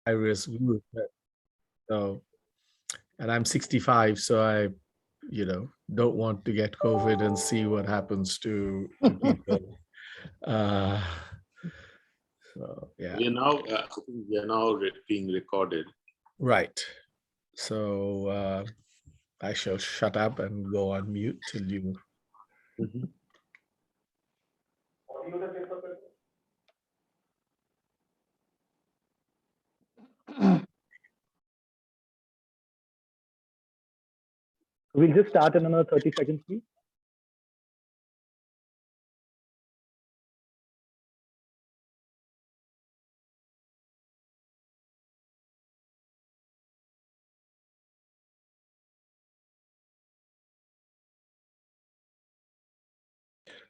high-risk group. So, and I'm 65, so I, don't want to get COVID and see what happens to people. Uh, so yeah, I think we are now being recorded. right. So I shall shut up and go on mute till you. Mhm. We'll just start in another 30 seconds, please.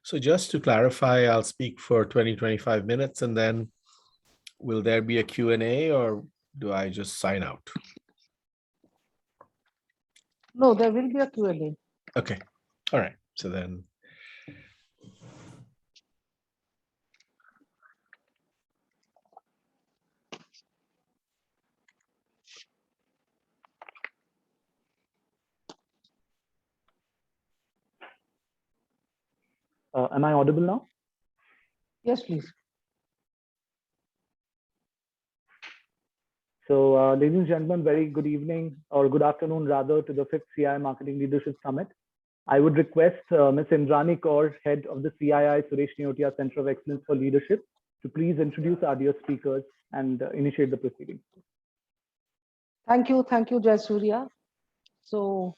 So just to clarify, I'll speak for 20, 25 minutes, and then will there be a Q&A, or do I just sign out? No, there will be a Q&A. Okay. All right. So then. Am I audible now? Yes, please. So, ladies and gentlemen, very good evening or good afternoon, rather, to the 5th CII Marketing Leadership Summit. I would request Ms. Indrani Kaur, head of the CII Suresh Neotia Center of Excellence for Leadership, to please introduce our dear speakers and initiate the proceedings. Thank you, Jayasuriya. So,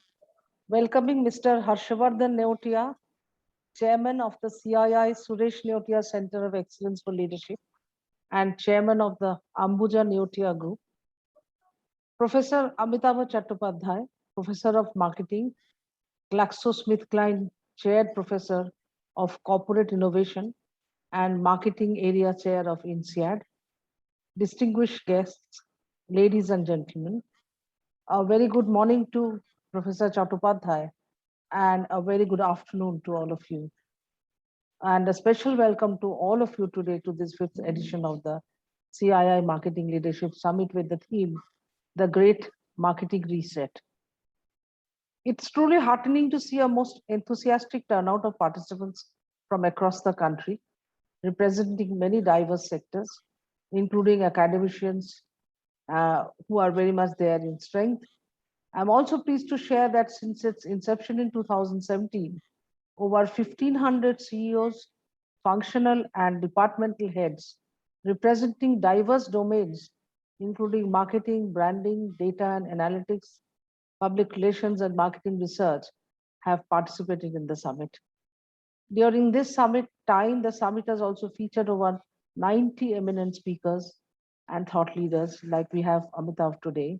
welcoming Mr. Harshavardhan Neotia, Chairman of the CII Suresh Neotia Center of Excellence for Leadership and Chairman of the Ambuja Neotia Group. Professor Amitabh Chattopadhyay, Professor of Marketing, GlaxoSmithKline Chaired Professor of Corporate Innovation and Marketing Area Chair of INSEAD. Distinguished guests, ladies and gentlemen, a very good morning to Professor Chattopadhyay and a very good afternoon to all of you. And a special welcome to all of you today to this 5th edition of the CII Marketing Leadership Summit with the theme, The Great Marketing Reset. It's truly heartening to see a most enthusiastic turnout of participants from across the country, representing many diverse sectors, including academicians who are very much there in strength. I'm also pleased to share that since its inception in 2017, over 1,500 CEOs, functional and departmental heads, representing diverse domains, including marketing, branding, data and analytics, public relations, and marketing research, have participated in the summit. During this summit time, the summit has also featured over 90 eminent speakers and thought leaders like we have Amitav today.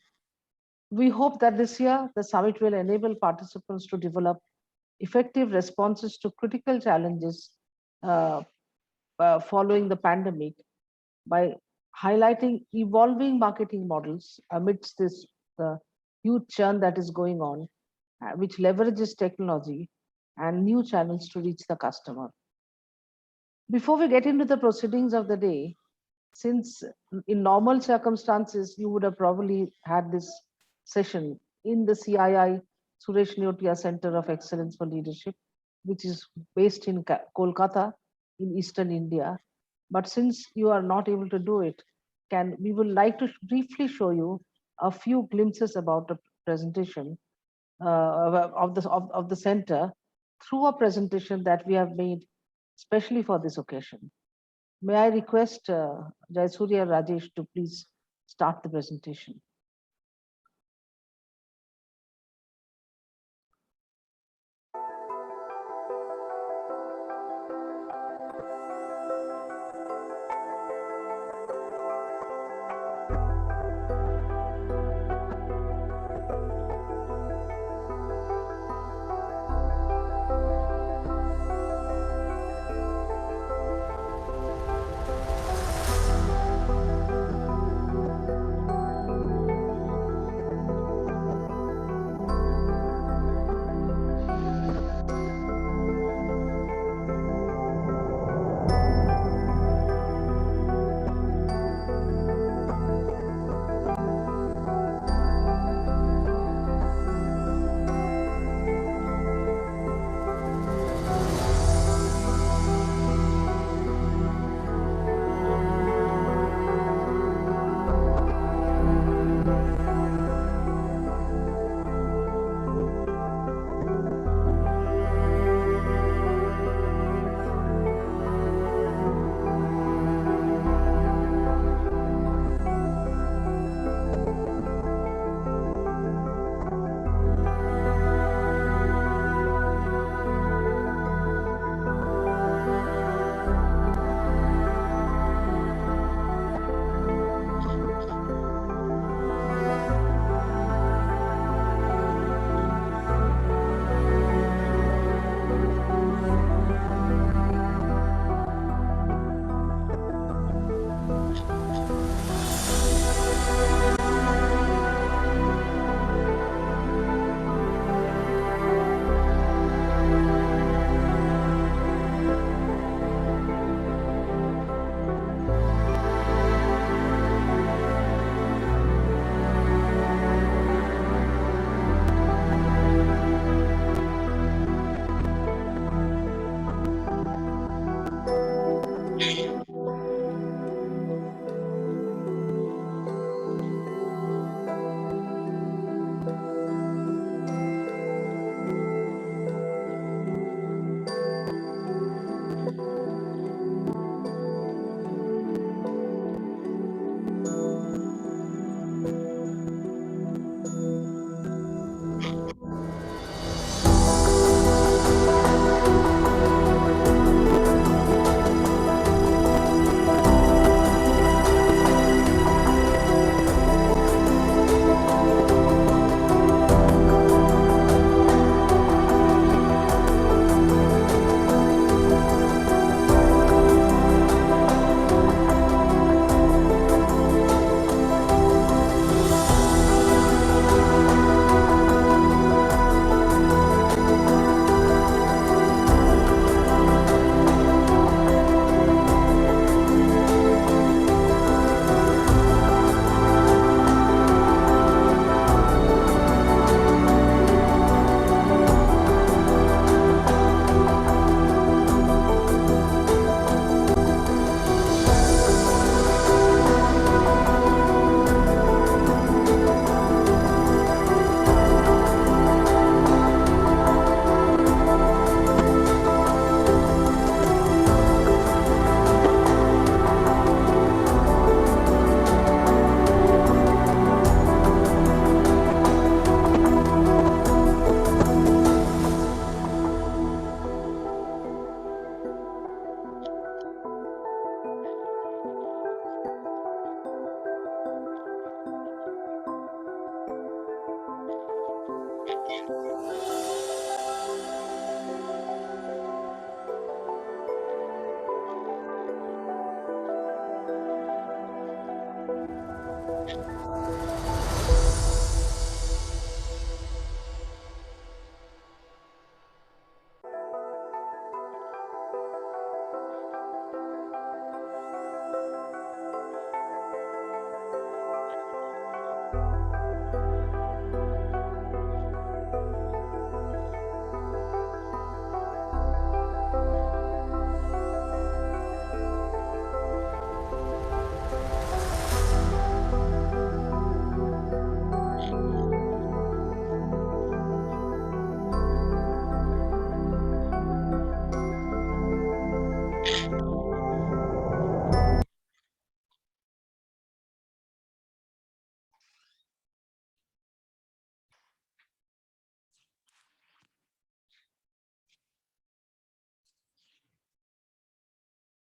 We hope that this year the summit will enable participants to develop effective responses to critical challenges uh, following the pandemic by highlighting evolving marketing models amidst this huge churn that is going on, which leverages technology and new channels to reach the customer. Before we get into the proceedings of the day, since in normal circumstances, you would have probably had this session in the CII Suresh Neotia Center of Excellence for Leadership, which is based in Kolkata in Eastern India. But since you are not able to do it, we would like to briefly show you a few glimpses about the presentation of the center through a presentation that we have made especially for this occasion. May I request Jayasuriya Rajesh to please start the presentation.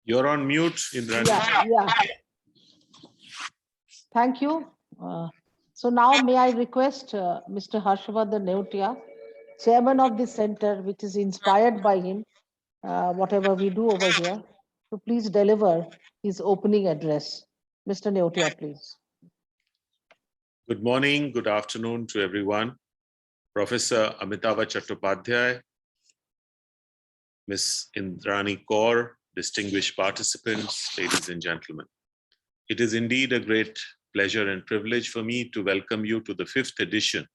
You're on mute, Indrani. Yeah. Thank you. So now may I request Mr. Harshvardhan Neotia, chairman of this center, which is inspired by him, whatever we do over here, to please deliver his opening address. Mr. Neotia, please. Good morning, good afternoon to everyone. Professor Amitava Chattopadhyay, Ms. Indrani Kaur, distinguished participants, ladies and gentlemen. It is indeed a great pleasure and privilege for me to welcome you to the 5th edition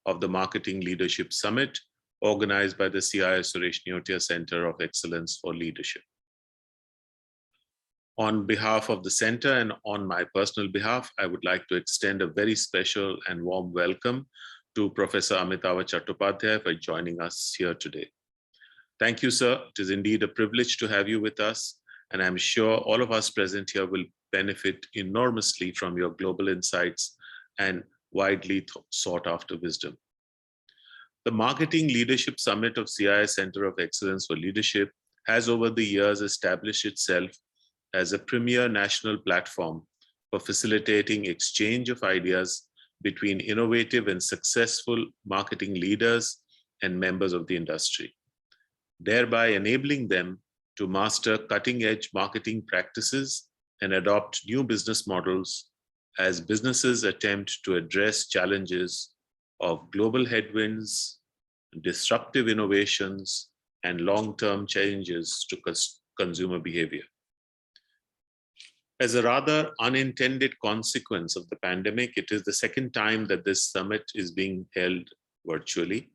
of the Marketing Leadership Summit, organized by the CII Suresh Neotia Center of Excellence for Leadership. On behalf of the center and on my personal behalf, I would like to extend a very special and warm welcome to Professor Amitava Chattopadhyay for joining us here today. Thank you, sir. It is indeed a privilege to have you with us, and I'm sure all of us present here will benefit enormously from your global insights and widely sought after wisdom. The Marketing Leadership Summit of CII Center of Excellence for Leadership has over the years established itself as a premier national platform for facilitating exchange of ideas between innovative and successful marketing leaders and members of the industry, thereby enabling them to master cutting-edge marketing practices and adopt new business models as businesses attempt to address challenges of global headwinds, disruptive innovations, and long-term changes to consumer behavior. As a rather unintended consequence of the pandemic, it is the second time that this summit is being held virtually.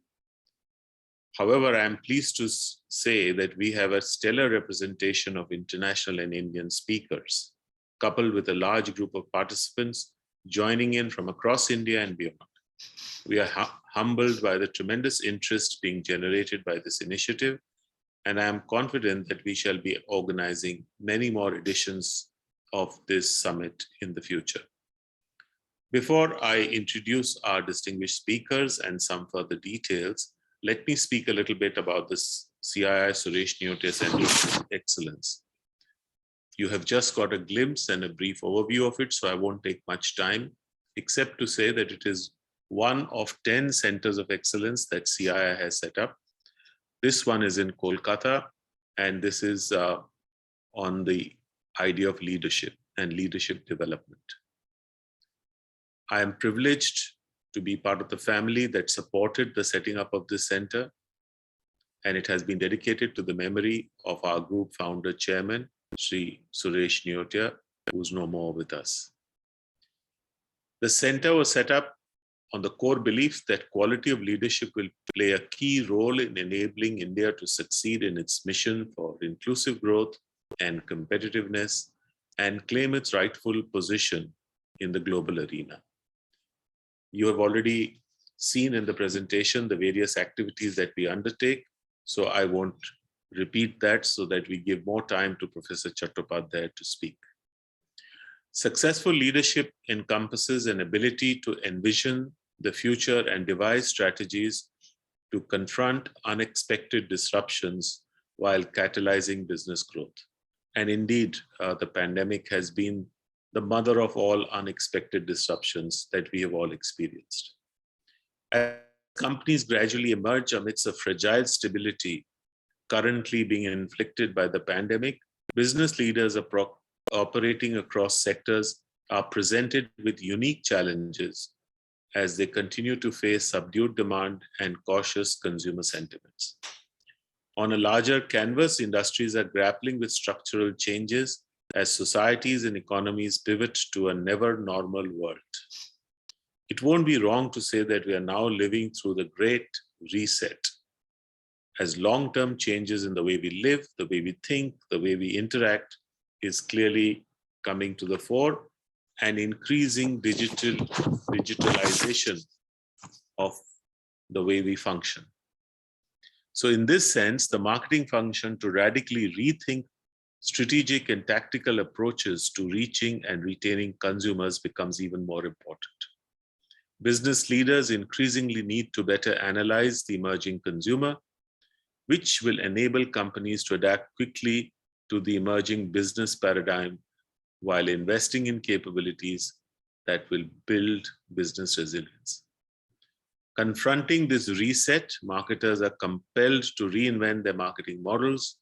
However, I am pleased to say that we have a stellar representation of international and Indian speakers, coupled with a large group of participants joining in from across India and beyond. We are humbled by the tremendous interest being generated by this initiative, and I am confident that we shall be organizing many more editions of this summit in the future. Before I introduce our distinguished speakers and some further details, let me speak a little bit about this CII Suresh Neotia Center of Excellence. You have just got a glimpse and a brief overview of it, so I won't take much time, except to say that it is one of 10 centers of excellence that CII has set up. This one is in Kolkata, and this is on the idea of leadership and leadership development. I am privileged to be part of the family that supported the setting up of this center, and it has been dedicated to the memory of our group founder chairman, Sri Suresh Neotia, who is no more with us. The center was set up on the core belief that quality of leadership will play a key role in enabling India to succeed in its mission for inclusive growth and competitiveness and claim its rightful position in the global arena. You have already seen in the presentation the various activities that we undertake, so I won't repeat that so that we give more time to Professor Chattopadhyay to speak. Successful leadership encompasses an ability to envision the future and devise strategies to confront unexpected disruptions while catalyzing business growth. And indeed, the pandemic has been the mother of all unexpected disruptions that we have all experienced. As companies gradually emerge amidst a fragile stability currently being inflicted by the pandemic, business leaders are operating across sectors are presented with unique challenges as they continue to face subdued demand and cautious consumer sentiments. On a larger canvas, industries are grappling with structural changes as societies and economies pivot to a never normal world. It won't be wrong to say that we are now living through the great reset, as long-term changes in the way we live, the way we think, the way we interact is clearly coming to the fore, and increasing digitalization of the way we function. So in this sense, the marketing function to radically rethink strategic and tactical approaches to reaching and retaining consumers becomes even more important. Business leaders increasingly need to better analyze the emerging consumer, which will enable companies to adapt quickly to the emerging business paradigm while investing in capabilities that will build business resilience. Confronting this reset, marketers are compelled to reinvent their marketing models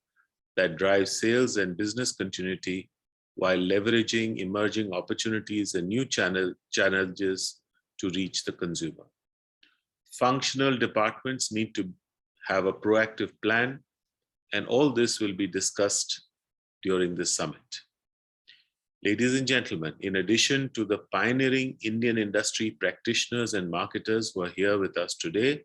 that drive sales and business continuity while leveraging emerging opportunities and new challenges to reach the consumer. Functional departments need to have a proactive plan, and all this will be discussed during this summit. Ladies and gentlemen, in addition to the pioneering Indian industry practitioners and marketers who are here with us today,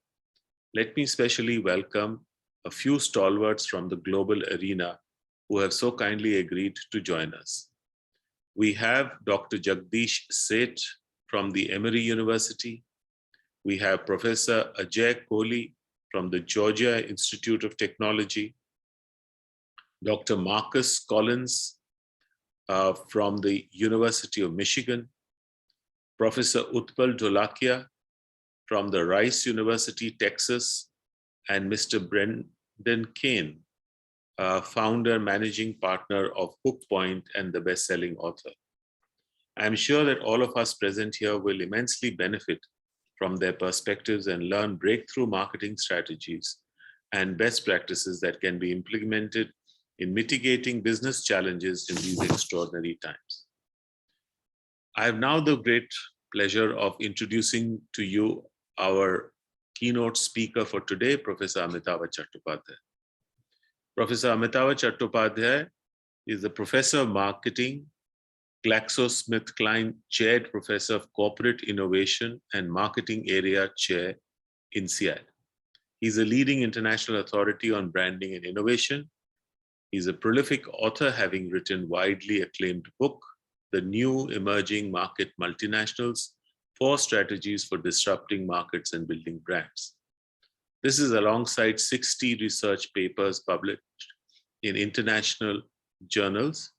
let me specially welcome a few stalwarts from the global arena who have so kindly agreed to join us. We have Dr. Jagdish Seth from the Emory University. We have Professor Ajay Kohli from the Georgia Institute of Technology, Dr. Marcus Collins from the University of Michigan, Professor Utpal Dholakia from the Rice University, Texas, and Mr. Brendan Kane, founder, managing partner of Hook Point and the best-selling author. I'm sure that all of us present here will immensely benefit from their perspectives and learn breakthrough marketing strategies and best practices that can be implemented in mitigating business challenges in these extraordinary times. I have now the great pleasure of introducing to you our keynote speaker for today, Professor Amitava Chattopadhyay. Professor Amitava Chattopadhyay is the Professor of Marketing, GlaxoSmithKline Chaired Professor of Corporate Innovation and Marketing Area Chair in INSEAD. He's a leading international authority on branding and innovation. He's a prolific author, having written widely acclaimed book, The New Emerging Market Multinationals, 4 Strategies for Disrupting Markets and Building Brands. This is alongside 60 research papers published in international journals.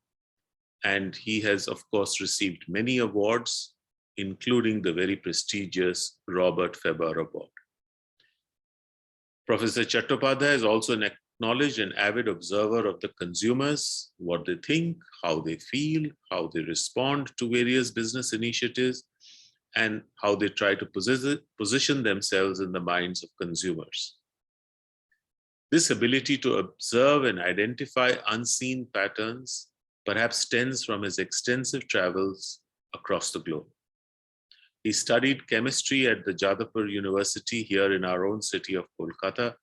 And he has, of course, received many awards, including the very prestigious Robert Faber Award. Professor Chattopadhyay is also an acknowledged and avid observer of the consumers, what they think, how they feel, how they respond to various business initiatives, and how they try to position themselves in the minds of consumers. This ability to observe and identify unseen patterns perhaps stems from his extensive travels across the globe. He studied chemistry at the Jadavpur University here in our own city of Kolkata,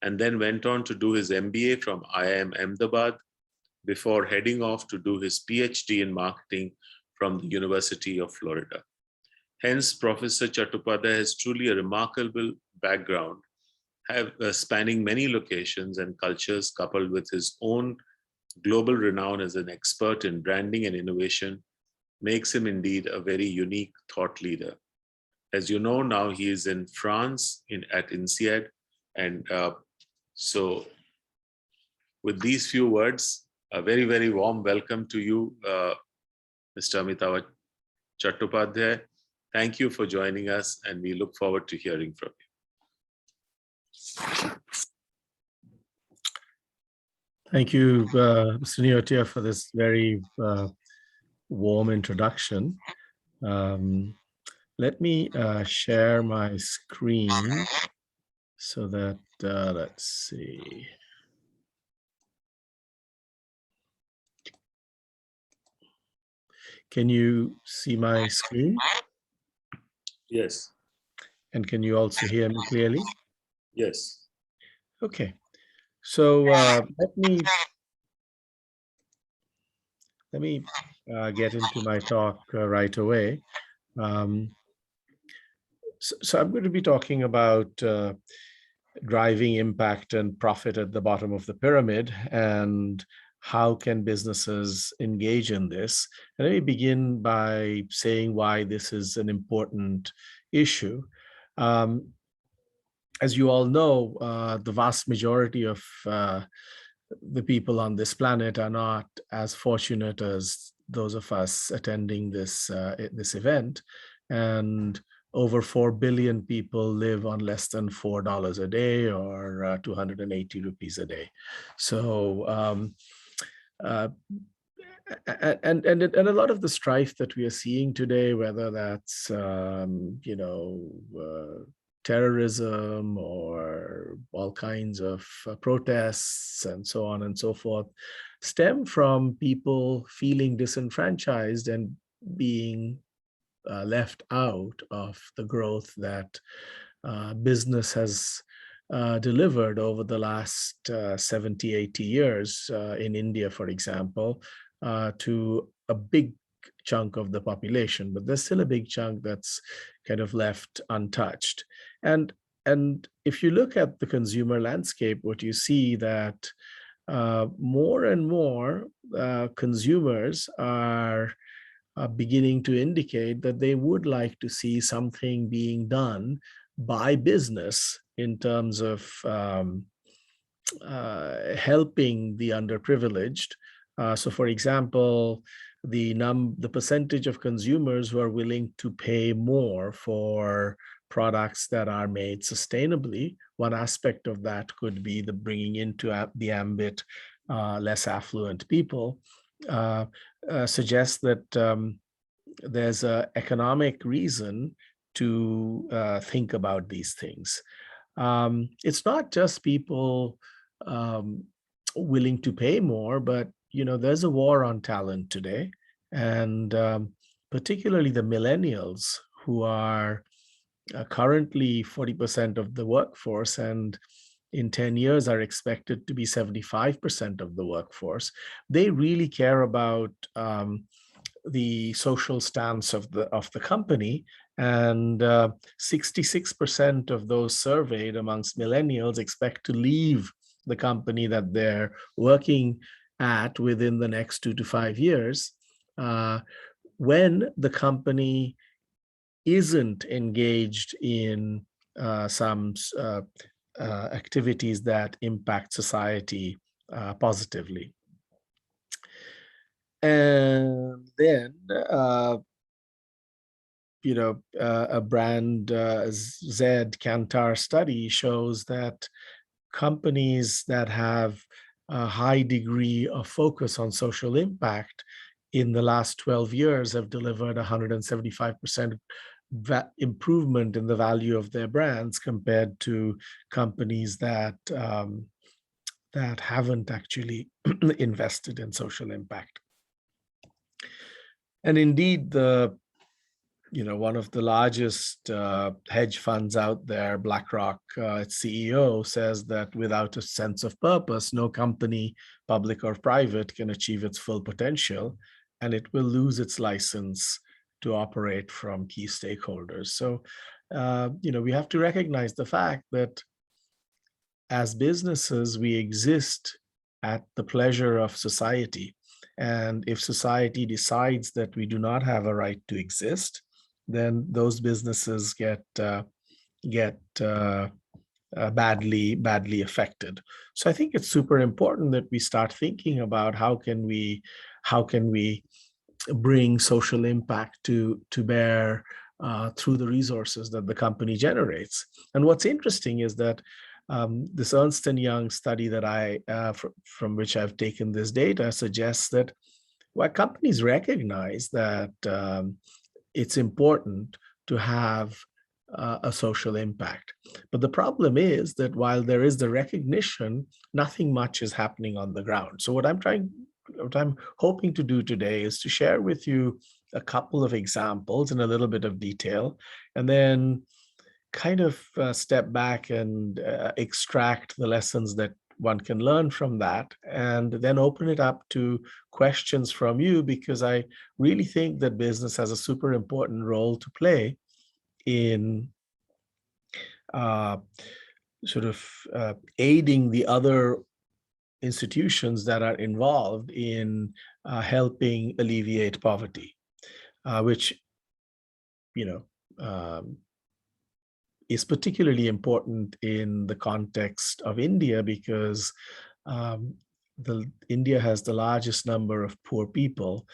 and then went on to do his MBA from IIM Ahmedabad before heading off to do his PhD in marketing from the University of Florida. Hence, Professor Chattopadhyay has truly a remarkable background, spanning many locations and cultures, coupled with his own global renown as an expert in branding and innovation, makes him indeed a very unique thought leader. As you know, now he is in France at INSEAD. And so with these few words, a very, very warm welcome to you, Mr. Amitava Chattopadhyay. Thank you for joining us, and we look forward to hearing from you. Thank you, Mr. Neotia, for this very warm introduction. Let me share my screen so that, let's see. Can you see my screen? Yes. And can you also hear me clearly? Yes. Okay. So let me get into my talk right away. So I'm going to be talking about driving impact and profit at the bottom of the pyramid, and how can businesses engage in this. And let me begin by saying why this is an important issue. Um, as you all know, the vast majority of the people on this planet are not as fortunate as those of us attending this event, and over 4 billion people live on less than $4 a day, or 280 rupees a day. So uh, and a lot of the strife that we are seeing today, whether that's terrorism or all kinds of protests and so on and so forth, stem from people feeling disenfranchised and being left out of the growth that business has delivered over the last 70, 80 years in India, for example, to a big chunk of the population. But there's still a big chunk that's kind of left untouched. And if you look at the consumer landscape, what you see that more and more consumers are beginning to indicate that they would like to see something being done by business in terms of helping the underprivileged. So, for example, the percentage of consumers who are willing to pay more for products that are made sustainably. One aspect of that could be the bringing into the ambit less affluent people. Suggests that there's an economic reason to think about these things. It's not just people um, willing to pay more, but there's a war on talent today, and particularly the millennials, who are currently 40% of the workforce, and in 10 years are expected to be 75% of the workforce. They really care about the social stance of the company, and 66% of those surveyed amongst millennials expect to leave the company that they're working at within the next 2 to 5 years, when the company isn't engaged in some activities that impact society positively. And then, a brand Z Kantar study shows that companies that have a high degree of focus on social impact in the last 12 years have delivered 175% improvement in the value of their brands compared to companies that that haven't actually invested in social impact. And indeed, one of the largest hedge funds out there, BlackRock, its CEO says that without a sense of purpose, no company, public or private, can achieve its full potential, and it will lose its license to operate from key stakeholders. So, we have to recognize the fact that as businesses, we exist at the pleasure of society. And if society decides that we do not have a right to exist, then those businesses get badly affected. So I think it's super important that we start thinking about how can we bring social impact to bear through the resources that the company generates. And what's interesting is that this Ernst & Young study that from which I've taken this data suggests that while companies recognize that it's important to have a social impact, but the problem is that while there is the recognition, nothing much is happening on the ground. So what I'm hoping to do today is to share with you a couple of examples in a little bit of detail, and then kind of step back and extract the lessons that one can learn from that, and then open it up to questions from you, because I really think that business has a super important role to play in sort of aiding the other institutions that are involved in helping alleviate poverty, which, you know, is particularly important in the context of India, because India has the largest number of poor people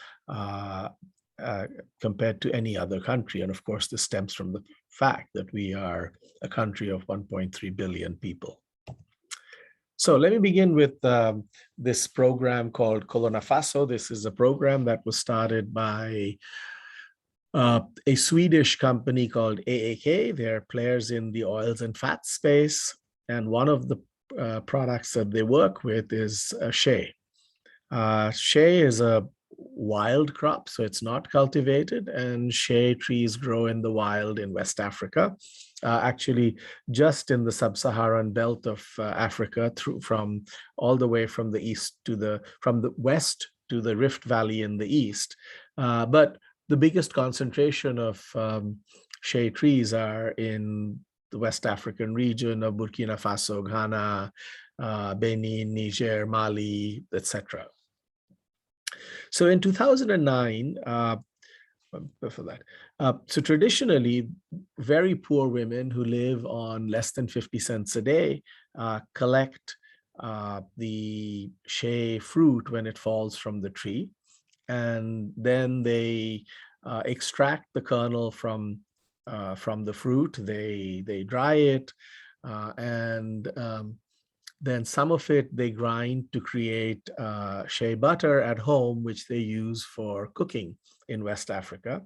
compared to any other country. And of course, this stems from the fact that we are a country of 1.3 billion people. So let me begin with this program called Colonna Faso. This is a program that was started by a Swedish company called AAK. They're players in the oils and fats space. And one of the products that they work with is shea. Shea is a wild crop, so it's not cultivated, and shea trees grow in the wild in West Africa. Actually, just in the sub-Saharan belt of Africa, from all the way from the east to from the west to the Rift Valley in the east. But the biggest concentration of shea trees are in the West African region of Burkina Faso, Ghana, Benin, Niger, Mali, etc. So in 2009, before that, so traditionally, very poor women who live on less than 50 cents a day collect the shea fruit when it falls from the tree, and then they extract the kernel from the fruit. They dry it, and then some of it they grind to create shea butter at home, which they use for cooking in West Africa,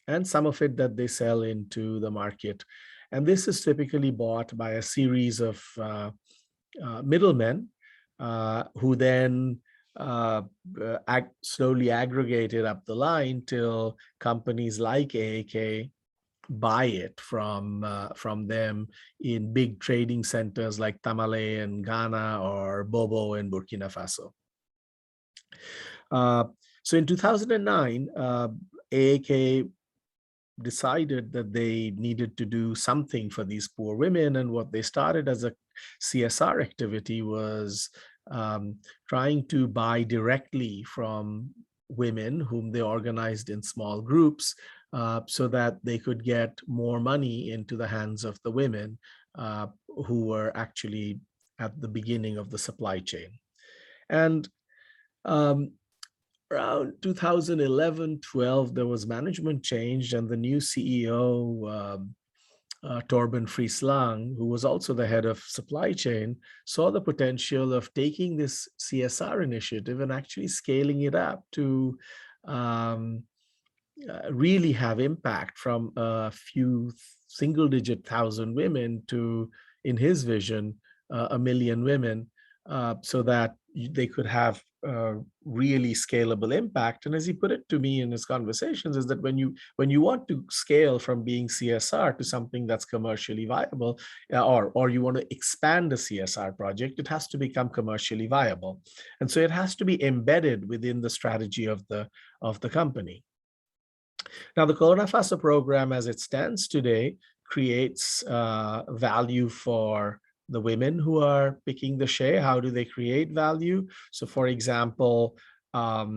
and some of it that they sell into the market. And this is typically bought by a series of middlemen who then slowly aggregated up the line till companies like AAK buy it from them in big trading centers like Tamale in Ghana or Bobo in Burkina Faso. So in 2009, AAK decided that they needed to do something for these poor women, and what they started as a CSR activity was trying to buy directly from women whom they organized in small groups, so that they could get more money into the hands of the women who were actually at the beginning of the supply chain. And around 2011-12, there was management change, and the new CEO, Torben Frieslang, who was also the head of supply chain, saw the potential of taking this CSR initiative and actually scaling it up to really have impact from a few single-digit thousand women to, in his vision, 1 million women, so that they could have really scalable impact. And as he put it to me in his conversations, is that when you want to scale from being CSR to something that's commercially viable, or you want to expand a CSR project, it has to become commercially viable. And so it has to be embedded within the strategy of the company. Now, the Colonna Faso program, as it stands today, creates value for the women who are picking the shea. How do they create value? So, for example, AAK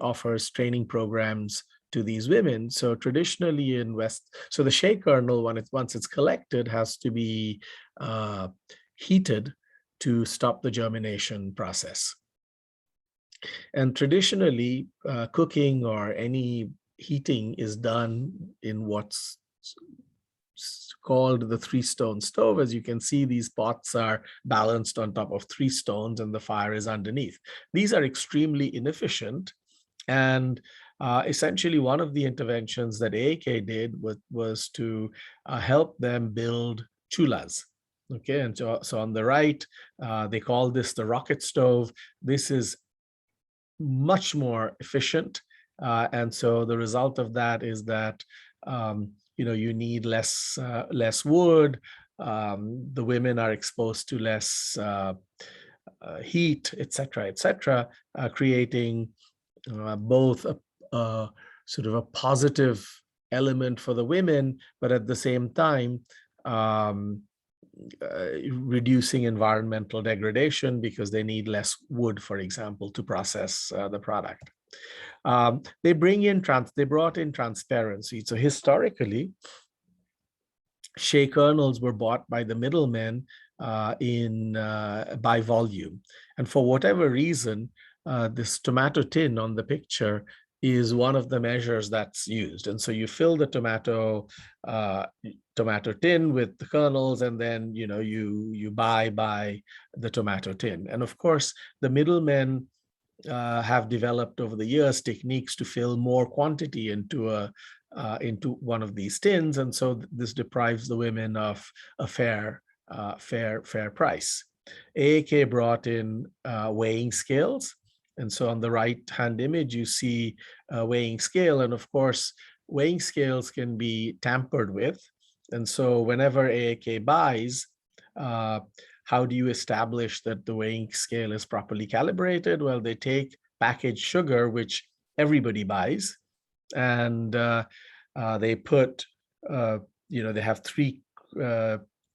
offers training programs to these women. So traditionally in so the shea kernel, once it's collected, has to be heated to stop the germination process. And traditionally, cooking or any heating is done in what's called the 3-stone stove. As you can see, these pots are balanced on top of 3 stones and the fire is underneath. These are extremely inefficient. And essentially, one of the interventions that AAK did was to help them build chulas. Okay, and so on the right, they call this the rocket stove. This is much more efficient. And so the result of that is that you need less wood. The women are exposed to less heat, etc., creating both a sort of a positive element for the women, but at the same time reducing environmental degradation because they need less wood, for example, to process the product. They brought in transparency. So historically, shea kernels were bought by the middlemen by volume, and for whatever reason, this tomato tin on the picture is one of the measures that's used. And so you fill the tomato tin with the kernels, and then you buy by the tomato tin. And of course, the middlemen have developed over the years techniques to fill more quantity into one of these tins, and so this deprives the women of a fair price. AAK brought in weighing scales, and so on the right-hand image you see a weighing scale, and of course weighing scales can be tampered with, and so whenever AAK buys, how do you establish that the weighing scale is properly calibrated? Well, they take packaged sugar, which everybody buys, and they put, they have three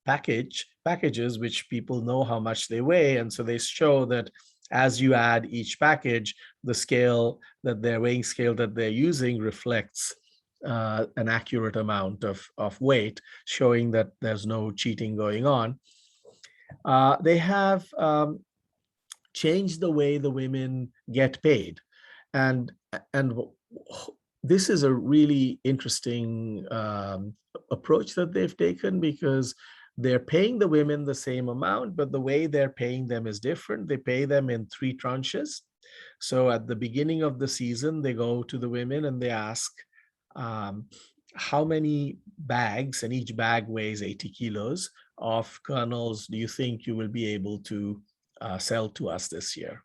packages, which people know how much they weigh, and so they show that as you add each package, the weighing scale that they're using reflects an accurate amount of weight, showing that there's no cheating going on. They have changed the way the women get paid, and this is a really interesting approach that they've taken, because they're paying the women the same amount, but the way they're paying them is different. They pay them in 3 tranches. So at the beginning of the season, they go to the women and they ask, how many bags, and each bag weighs 80 kilos of kernels, do you think you will be able to sell to us this year?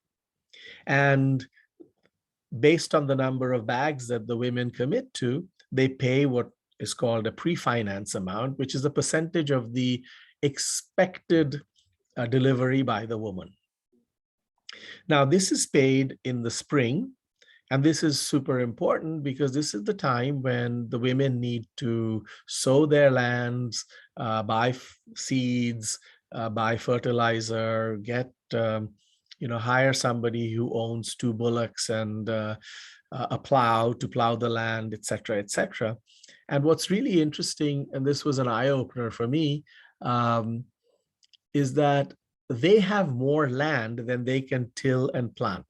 And based on the number of bags that the women commit to, they pay what is called a pre-finance amount, which is a percentage of the expected delivery by the woman. Now, this is paid in the spring, and this is super important because this is the time when the women need to sow their lands, buy seeds, buy fertilizer, get hire somebody who owns 2 bullocks and a plow to plow the land, etc., etc. And what's really interesting, and this was an eye-opener for me, is that they have more land than they can till and plant.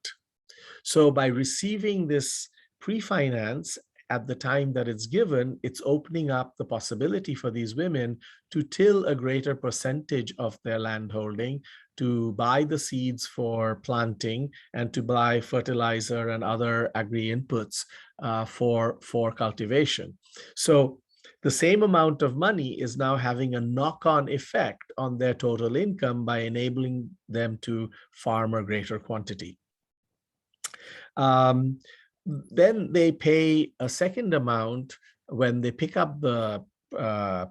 So by receiving this pre-finance at the time that it's given, it's opening up the possibility for these women to till a greater percentage of their land holding, to buy the seeds for planting, and to buy fertilizer and other agri inputs for cultivation. So the same amount of money is now having a knock-on effect on their total income by enabling them to farm a greater quantity. Then they pay a second amount when they pick up the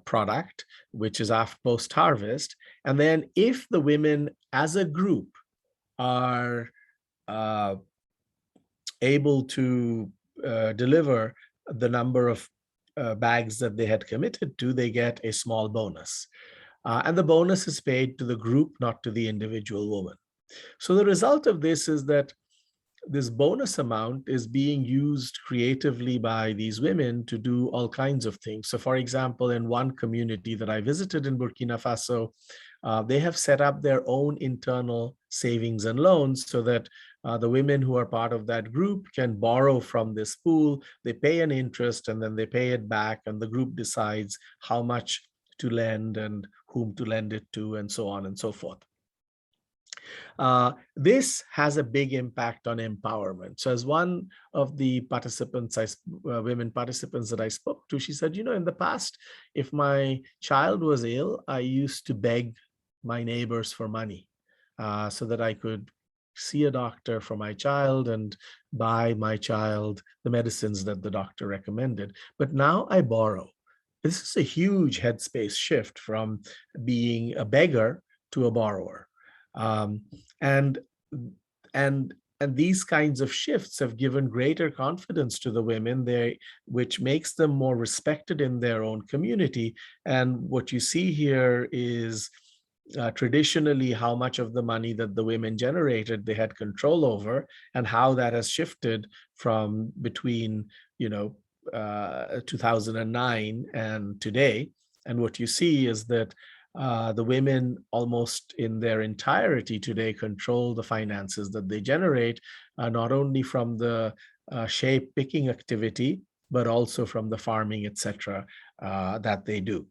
product, which is after post-harvest. And then if the women as a group are able to deliver the number of bags that they had committed to, they get a small bonus. And the bonus is paid to the group, not to the individual woman. So the result of this is that this bonus amount is being used creatively by these women to do all kinds of things. So for example, in one community that I visited in Burkina Faso, they have set up their own internal savings and loans so that the women who are part of that group can borrow from this pool. They pay an interest and then they pay it back, and the group decides how much to lend and whom to lend it to, and so on and so forth. This has a big impact on empowerment. So as one of the participants, women participants that I spoke to, she said, in the past, if my child was ill, I used to beg my neighbors for money so that I could see a doctor for my child and buy my child the medicines that the doctor recommended. But now I borrow. This is a huge headspace shift from being a beggar to a borrower. Um, and and and these kinds of shifts have given greater confidence to the women, which makes them more respected in their own community. And what you see here is traditionally how much of the money that the women generated they had control over, and how that has shifted from between 2009 and today. And what you see is that the women almost in their entirety today control the finances that they generate, not only from the shape picking activity, but also from the farming, etc., that they do.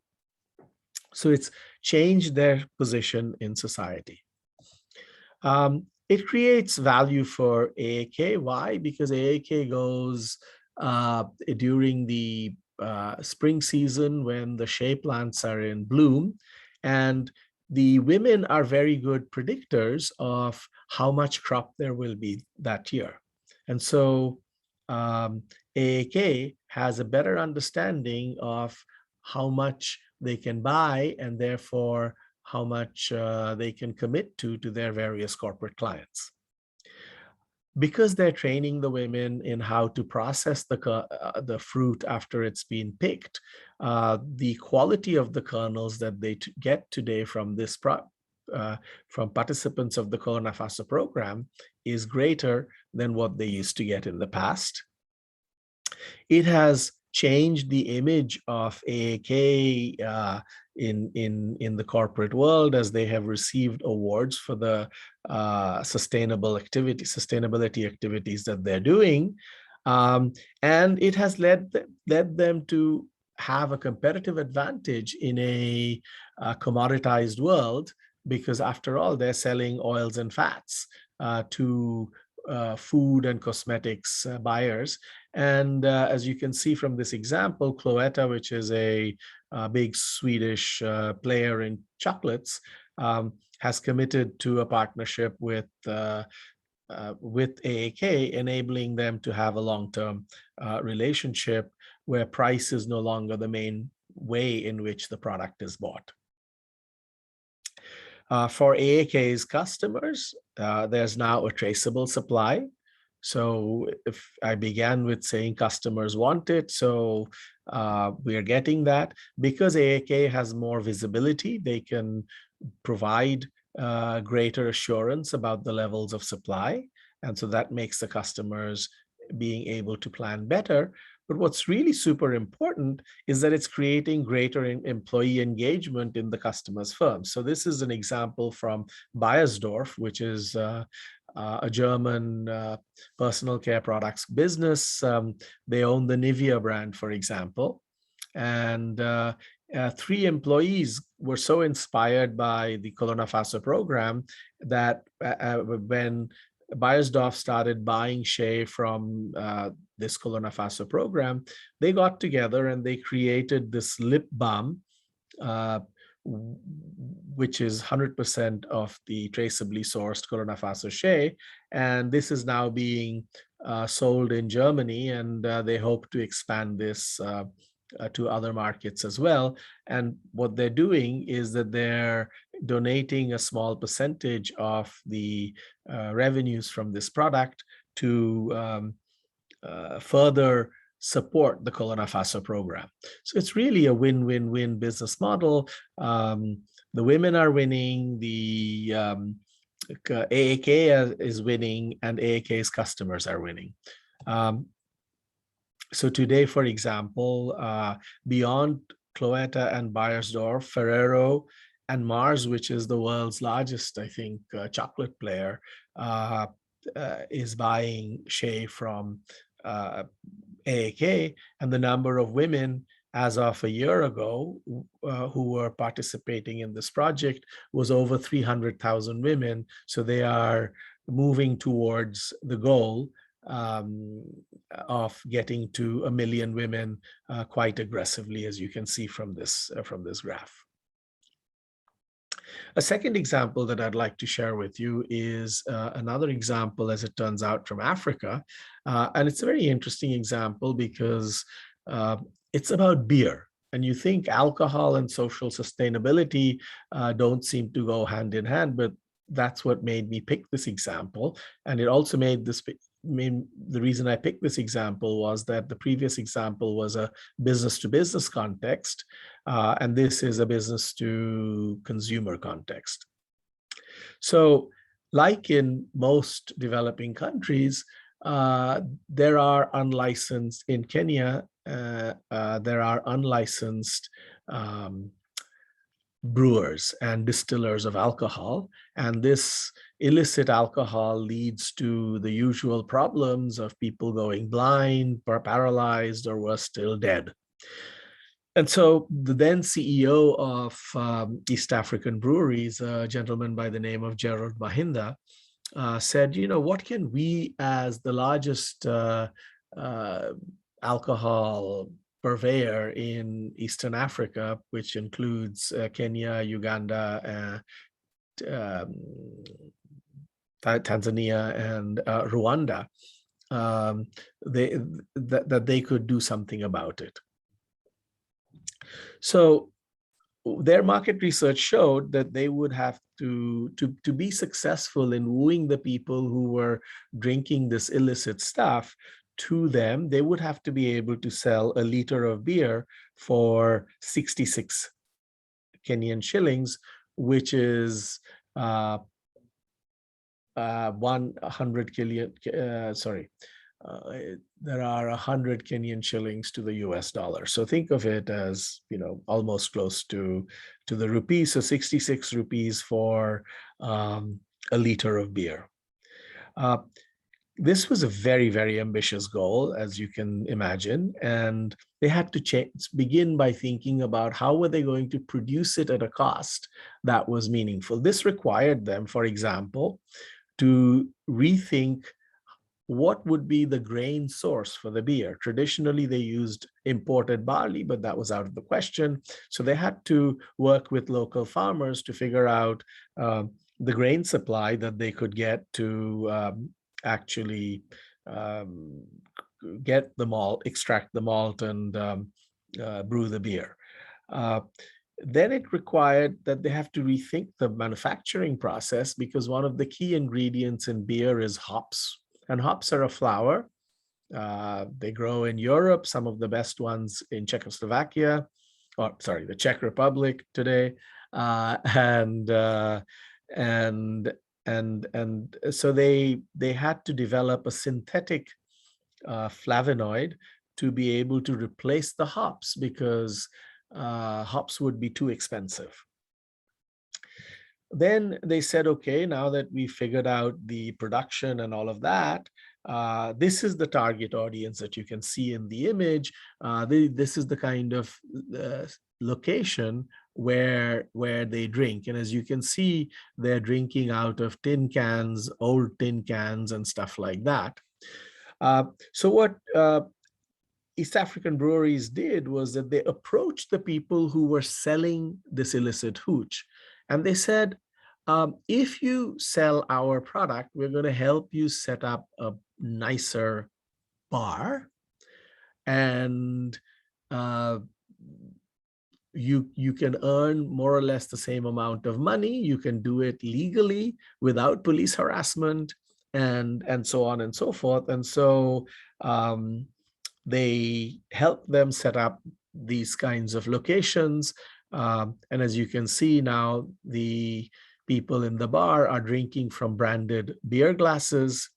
So it's changed their position in society. It creates value for AAK. Why? Because AAK goes during the spring season when the shea plants are in bloom, and the women are very good predictors of how much crop there will be that year. And so AAK has a better understanding of how much they can buy, and therefore how much they can commit to their various corporate clients. Because they're training the women in how to process the fruit after it's been picked, the quality of the kernels that they get today from from participants of the Corona Faso program is greater than what they used to get in the past. It has changed the image of AAK in the corporate world, as they have received awards for the sustainability activities that they're doing, and it has led them to have a competitive advantage in a commoditized world, because after all, they're selling oils and fats to food and cosmetics buyers. And as you can see from this example, Cloetta, which is a big Swedish player in chocolates, has committed to a partnership with AAK, enabling them to have a long-term relationship where price is no longer the main way in which the product is bought. For AAK's customers, there's now a traceable supply. So if I began with saying customers want it, so we are getting that. Because AAK has more visibility, they can provide greater assurance about the levels of supply. And so that makes the customers being able to plan better. But what's really super important is that it's creating greater employee engagement in the customer's firm. So this is an example from Bayersdorf, which is a German personal care products business. They own the Nivea brand, for example. And 3 employees were so inspired by the Corona Faso program that when Bayersdorf started buying shea from this Corona Faso program, they got together and they created this lip balm, which is 100% of the traceably sourced Corona Faso shea. And this is now being sold in Germany, and they hope to expand this to other markets as well. And what they're doing is that they're donating a small percentage of the revenues from this product to further support the Corona Faso program. So it's really a win-win-win business model. The women are winning, the AAK is winning, and AAK's customers are winning. So today, for example, beyond Cloetta and Bayersdorf, Ferrero and Mars, which is the world's largest, I think, chocolate player, is buying shea from AAK, and the number of women as of a year ago who were participating in this project was over 300,000 women. So they are moving towards the goal of getting to 1 million women quite aggressively, as you can see from this graph. A second example that I'd like to share with you is another example, as it turns out, from Africa. And it's a very interesting example because uh, it's about beer. And you think alcohol and social sustainability don't seem to go hand in hand, but that's what made me pick this example. And it also made this, the reason I picked this example was that the previous example was a business to business context. And this is a business to consumer context. So, like in most developing countries, there are unlicensed, in Kenya, there are unlicensed brewers and distillers of alcohol. And this illicit alcohol leads to the usual problems of people going blind, or paralyzed, or worse still, dead. And so the then CEO of East African Breweries, a gentleman by the name of Gerald Mahinda, said, what can we, as the largest alcohol purveyor in Eastern Africa, which includes Kenya, Uganda, Tanzania, and Rwanda, that they could do something about it. So their market research showed that they would have to be successful in wooing the people who were drinking this illicit stuff to them. They would have to be able to sell a liter of beer for 66 Kenyan shillings, which is 100 Kenyan, there are 100 Kenyan shillings to the US dollar. So think of it as, almost close to the rupee. So 66 rupees for a liter of beer. This was a very, very ambitious goal, as you can imagine. And they had to begin by thinking about how were they going to produce it at a cost that was meaningful. This required them, for example, to rethink what would be the grain source for the beer. Traditionally, they used imported barley, but that was out of the question. So they had to work with local farmers to figure out the grain supply that they could get to actually get the malt, extract the malt, and brew the beer. Then it required that they have to rethink the manufacturing process, because one of the key ingredients in beer is hops. And hops are a flower. They grow in Europe, some of the best ones in Czechoslovakia, the Czech Republic today. And so they had to develop a synthetic flavonoid to be able to replace the hops, because hops would be too expensive. Then they said, okay, now that we figured out the production and all of that, this is the target audience that you can see in the image. This is the kind of location where they drink. And as you can see, they're drinking out of tin cans, old tin cans, and stuff like that. So what East African breweries did was that they approached the people who were selling this illicit hooch. And they said, if you sell our product, we're going to help you set up a nicer bar. And you can earn more or less the same amount of money. You can do it legally without police harassment, and so on and so forth. And so they help them set up these kinds of locations. And as you can see now, the people in the bar are drinking from branded beer glasses,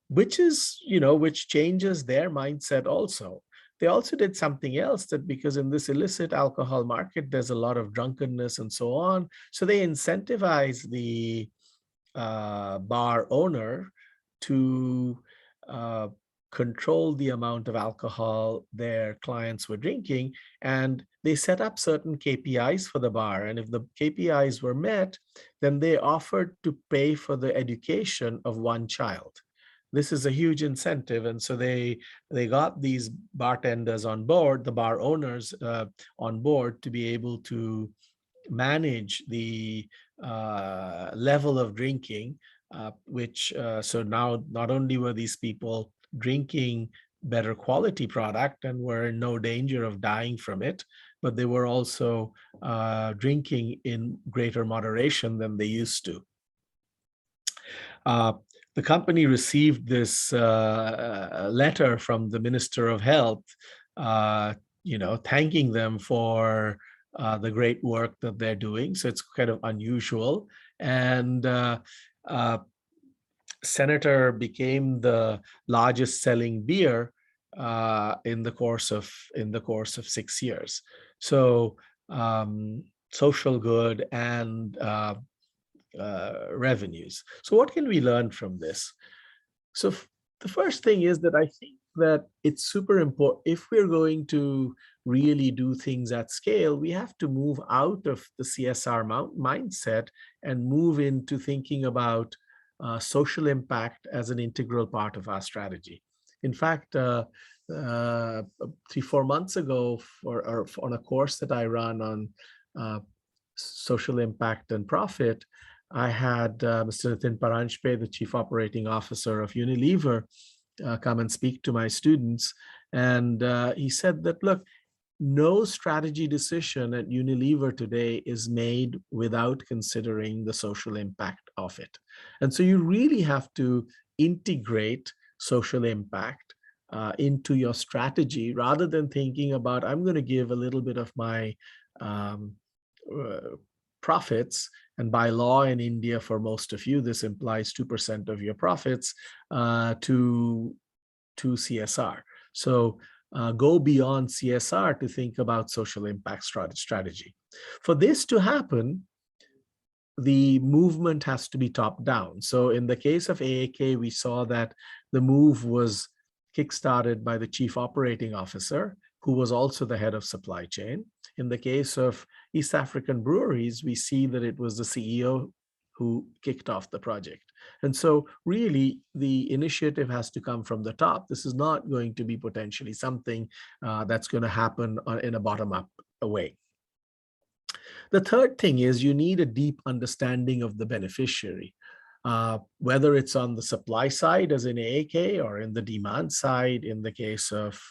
which changes their mindset also. They also did something else, that because in this illicit alcohol market, there's a lot of drunkenness and so on. So they incentivize the bar owner to control the amount of alcohol their clients were drinking. And they set up certain KPIs for the bar. And if the KPIs were met, then they offered to pay for the education of one child. This is a huge incentive. And so they got these bartenders on board, the bar owners on board, to be able to manage the level of drinking, so now not only were these people drinking better quality product and were in no danger of dying from it, but they were also drinking in greater moderation than they used to. The company received this letter from the Minister of Health, thanking them for the great work that they're doing. So it's kind of unusual. And Senator became the largest selling beer in the course of 6 years. So social good and revenues. So what can we learn from this? So the first thing is that I think that it's super important. If we're going to really do things at scale, we have to move out of the CSR mindset and move into thinking about social impact as an integral part of our strategy. In fact, 3-4 months ago, on a course that I run on social impact and profit, I had Mr. Nitin Paranjpe, the Chief Operating Officer of Unilever, come and speak to my students. And he said that, look, no strategy decision at Unilever today is made without considering the social impact of it. And so you really have to integrate social impact into your strategy rather than thinking about, I'm going to give a little bit of my profits, and by law in India, for most of you, this implies 2% of your profits to CSR. So go beyond CSR to think about social impact strategy. For this to happen, the movement has to be top down. So in the case of AAK, we saw that the move was kickstarted by the Chief Operating Officer, who was also the head of supply chain. In the case of East African Breweries, we see that it was the CEO who kicked off the project. And so really the initiative has to come from the top. This is not going to be potentially something that's going to happen in a bottom-up way. The third thing is you need a deep understanding of the beneficiary, whether it's on the supply side as in AAK or in the demand side in the case of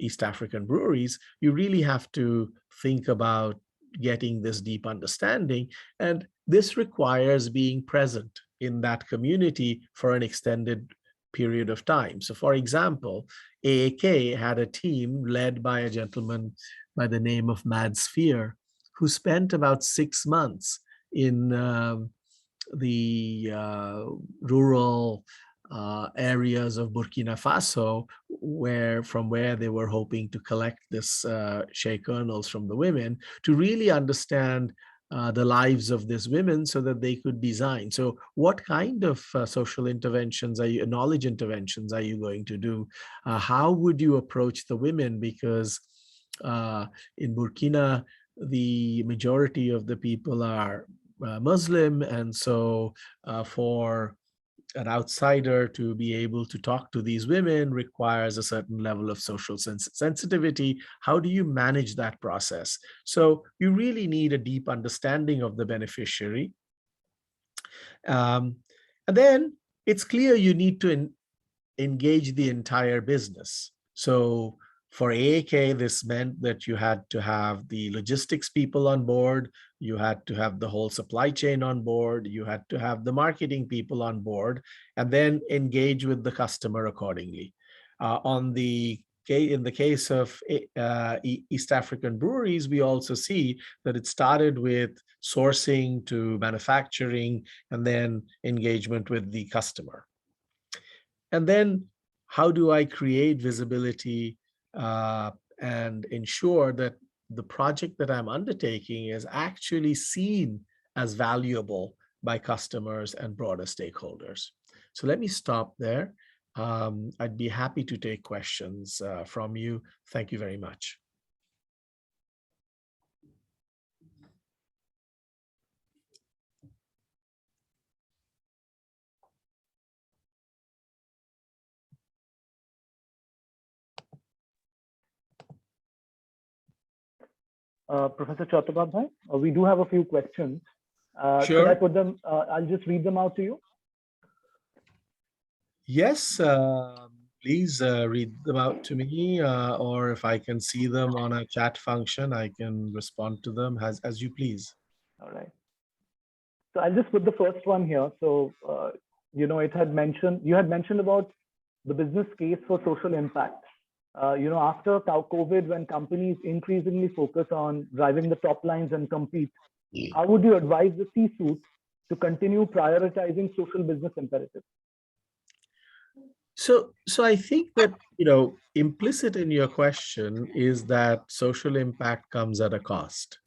East African Breweries. You really have to think about getting this deep understanding. And this requires being present in that community for an extended period of time. So for example, AAK had a team led by a gentleman by the name of Mads Spear, who spent about 6 months in the rural areas of Burkina Faso, from where they were hoping to collect this shea kernels from the women to really understand the lives of these women so that they could design. So what kind of social interventions knowledge interventions are you going to do? How would you approach the women? Because in Burkina, the majority of the people are Muslim. And so for an outsider to be able to talk to these women requires a certain level of social sensitivity. How do you manage that process? So you really need a deep understanding of the beneficiary. And then it's clear you need to engage the entire business. So for AAK, this meant that you had to have the logistics people on board, you had to have the whole supply chain on board, you had to have the marketing people on board, and then engage with the customer accordingly. In the case of East African Breweries, we also see that it started with sourcing to manufacturing and then engagement with the customer. And then how do I create visibility and ensure that the project that I'm undertaking is actually seen as valuable by customers and broader stakeholders? So let me stop there. I'd be happy to take questions from you. Thank you very much. Professor Chattopadhyay. We do have a few questions. Could I Sure. put them? I'll just read them out to you. Yes, please read them out to me, or if I can see them on a chat function, I can respond to them as you please. All right. So I'll just put the first one here. So, it had mentioned, you had mentioned about the business case for social impact. After COVID, when companies increasingly focus on driving the top lines and compete, how would you advise the C-suite to continue prioritizing social business imperatives? So I think that, implicit in your question is that social impact comes at a cost,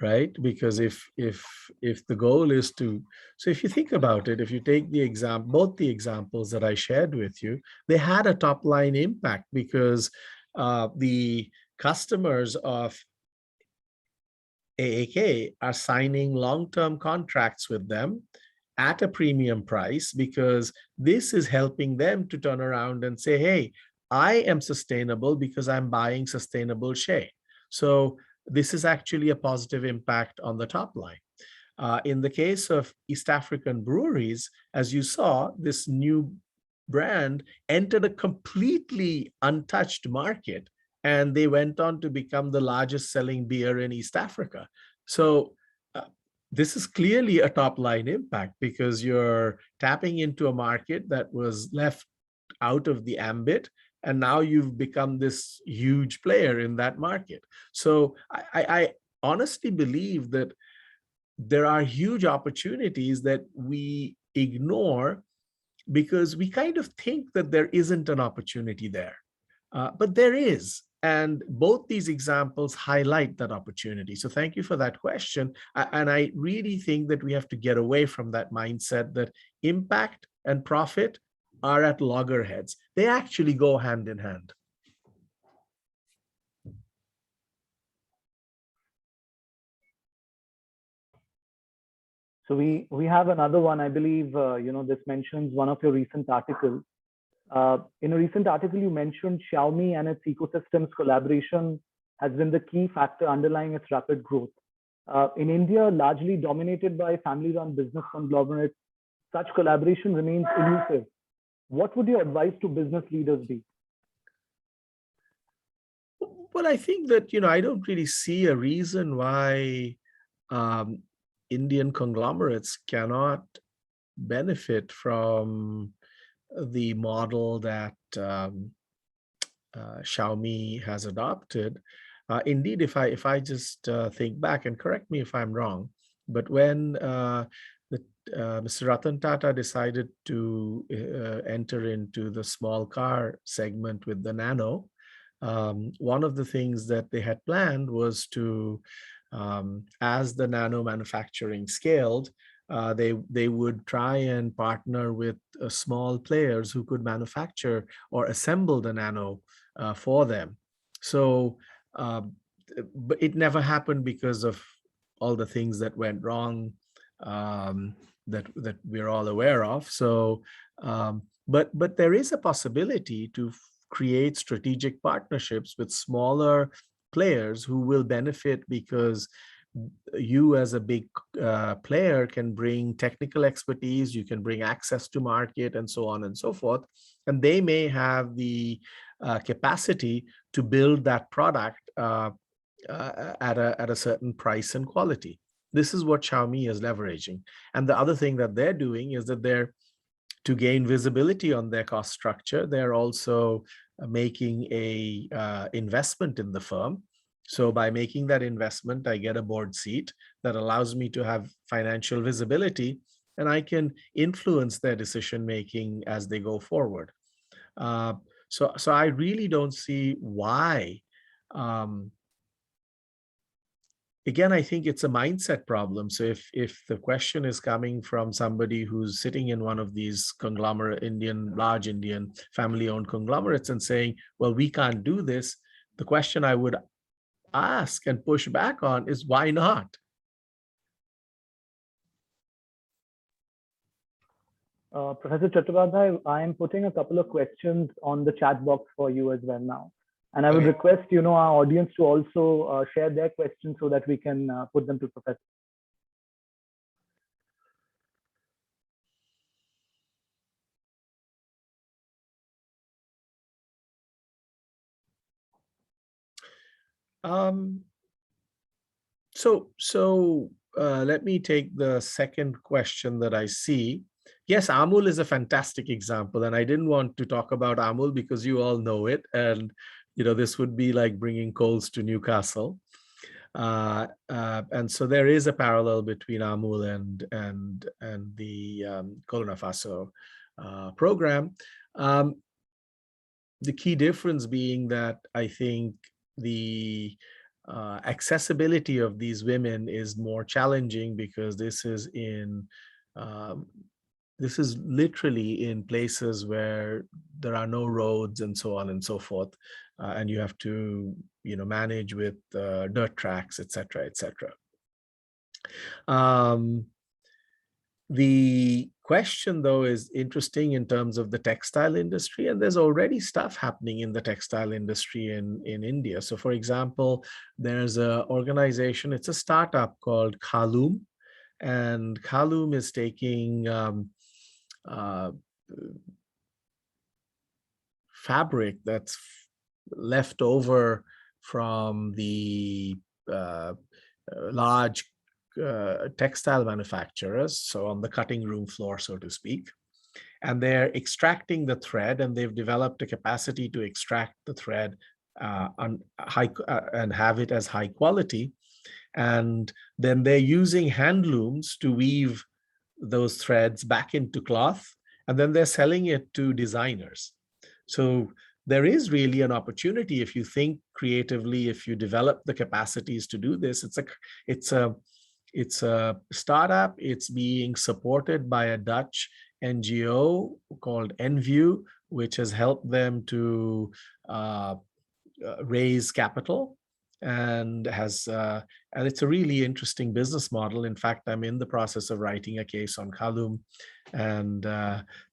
right? Because if the goal is to, so if you think about it, if you take both the examples that I shared with you, they had a top line impact because the customers of AAK are signing long-term contracts with them at a premium price because this is helping them to turn around and say, hey, I am sustainable because I'm buying sustainable shea. So this is actually a positive impact on the top line. In the case of East African breweries, as you saw, this new brand entered a completely untouched market, and they went on to become the largest selling beer in East Africa. So this is clearly a top line impact because you're tapping into a market that was left out of the ambit, and now you've become this huge player in that market. So I honestly believe that there are huge opportunities that we ignore because we kind of think that there isn't an opportunity there. But there is. And both these examples highlight that opportunity. So thank you for that question. And I really think that we have to get away from that mindset that impact and profit are at loggerheads. They actually go hand in hand. So we have another one. I believe this mentions one of your recent articles. In a recent article, you mentioned Xiaomi and its ecosystems collaboration has been the key factor underlying its rapid growth. In India, largely dominated by family-run business conglomerates, such collaboration remains elusive. What would your advice to business leaders be? Well, I think that, I don't really see a reason why Indian conglomerates cannot benefit from the model that Xiaomi has adopted. Indeed, if I just think back, and correct me if I'm wrong, but when Mr. Ratan Tata decided to enter into the small car segment with the Nano, one of the things that they had planned was to, as the Nano manufacturing scaled, they would try and partner with small players who could manufacture or assemble the Nano for them. So, but it never happened because of all the things that went wrong that we're all aware of. So, but there is a possibility to create strategic partnerships with smaller players who will benefit because you as a big player can bring technical expertise, you can bring access to market and so on and so forth. And they may have the capacity to build that product at a certain price and quality. This is what Xiaomi is leveraging. And the other thing that they're doing is that to gain visibility on their cost structure, they're also making a investment in the firm. So by making that investment, I get a board seat that allows me to have financial visibility, and I can influence their decision making as they go forward. So I really don't see why. Again, I think it's a mindset problem. So if the question is coming from somebody who's sitting in one of these large Indian family-owned conglomerates and saying, well, we can't do this, the question I would ask and push back on is why not? Professor Chattopadhyay, I am putting a couple of questions on the chat box for you as well now. And I would Okay. request, our audience to also share their questions so that we can put them to Professor. Um, let me take the second question that I see. Yes, Amul is a fantastic example, and I didn't want to talk about Amul because you all know it, and this would be like bringing coals to Newcastle. And so there is a parallel between Amul and the Colonna Faso program. The key difference being that I think the accessibility of these women is more challenging because um, this is literally in places where there are no roads and so on and so forth, and you have to manage with dirt tracks, etc., etc. The question, though, is interesting in terms of the textile industry, and there's already stuff happening in the textile industry in India. So, for example, there's an organization, it's a startup called Kaloom, and Kaloom is taking fabric that's left over from the large textile manufacturers, so on the cutting room floor, so to speak, and they're extracting the thread, and they've developed a capacity to extract the thread and have it as high quality, and then they're using hand looms to weave those threads back into cloth, and then they're selling it to designers. So there is really an opportunity if you think creatively, if you develop the capacities to do this. It's a startup. It's being supported by a Dutch NGO called Enview, which has helped them to raise capital, and it's a really interesting business model. In fact, I'm in the process of writing a case on Kaloom, and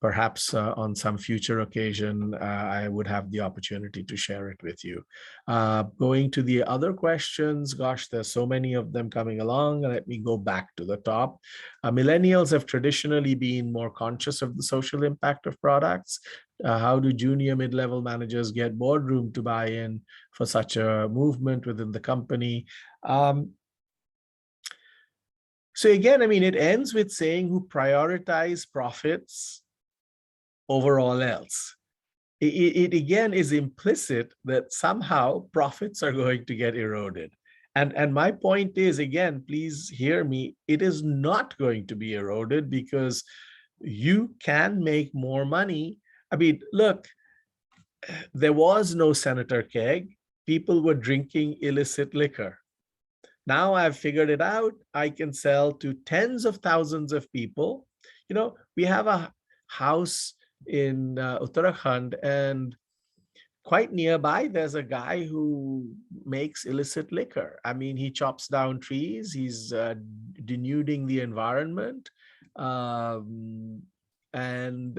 perhaps on some future occasion I would have the opportunity to share it with you. Going to the other questions, gosh, there's so many of them coming along. Let me go back to the top. Millennials have traditionally been more conscious of the social impact of products. How do junior mid-level managers get boardroom to buy in for such a movement within the company? So again, I mean, it ends with saying who prioritize profits over all else. It again is implicit that somehow profits are going to get eroded. And my point is, again, please hear me, it is not going to be eroded because you can make more money. I mean, look, there was no Senator Keg. People were drinking illicit liquor. Now I've figured it out. I can sell to tens of thousands of people. We have a house in Uttarakhand, and quite nearby, there's a guy who makes illicit liquor. I mean, he chops down trees. He's denuding the environment. And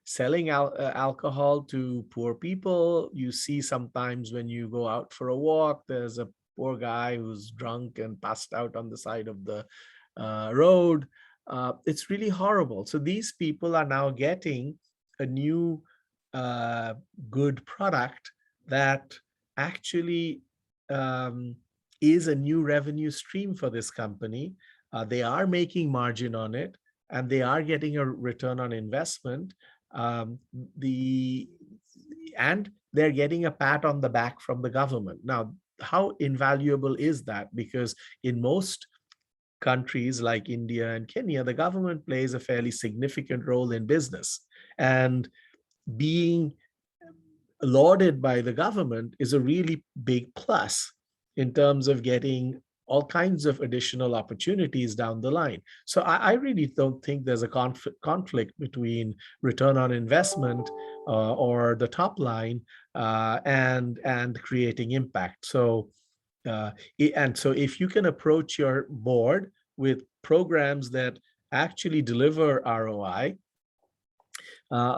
selling alcohol to poor people. You see sometimes when you go out for a walk, there's a poor guy who's drunk and passed out on the side of the road. It's really horrible. So these people are now getting a new good product that actually is a new revenue stream for this company. They are making margin on it, and they are getting a return on investment. And they're getting a pat on the back from the government. Now, how invaluable is that? Because in most countries like India and Kenya, the government plays a fairly significant role in business. And being lauded by the government is a really big plus in terms of getting all kinds of additional opportunities down the line. So I really don't think there's a conflict between return on investment or the top line and creating impact. So so if you can approach your board with programs that actually deliver ROI,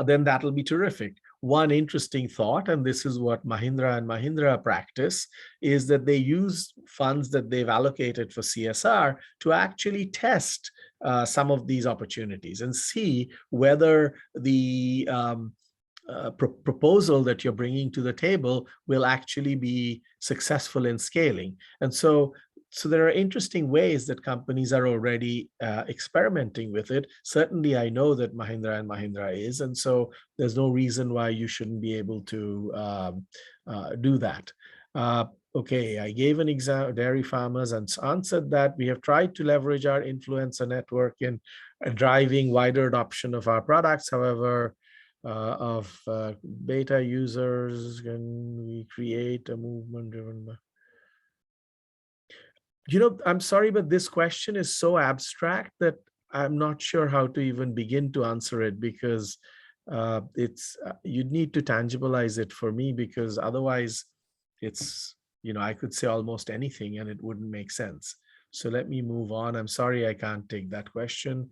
then that'll be terrific. one interesting thought, and this is what Mahindra and Mahindra practice, is that they use funds that they've allocated for CSR to actually test some of these opportunities and see whether the proposal that you're bringing to the table will actually be successful in scaling. And so there are interesting ways that companies are already experimenting with it. Certainly, I know that Mahindra and Mahindra is, and so there's no reason why you shouldn't be able to do that. Okay, I gave an example, dairy farmers, and answered that. We have tried to leverage our influencer network in driving wider adoption of our products. However, of beta users, can we create a movement driven by? I'm sorry, but this question is so abstract that I'm not sure how to even begin to answer it, because you'd need to tangibilize it for me, because otherwise it's, I could say almost anything and it wouldn't make sense. So let me move on. I'm sorry, I can't take that question.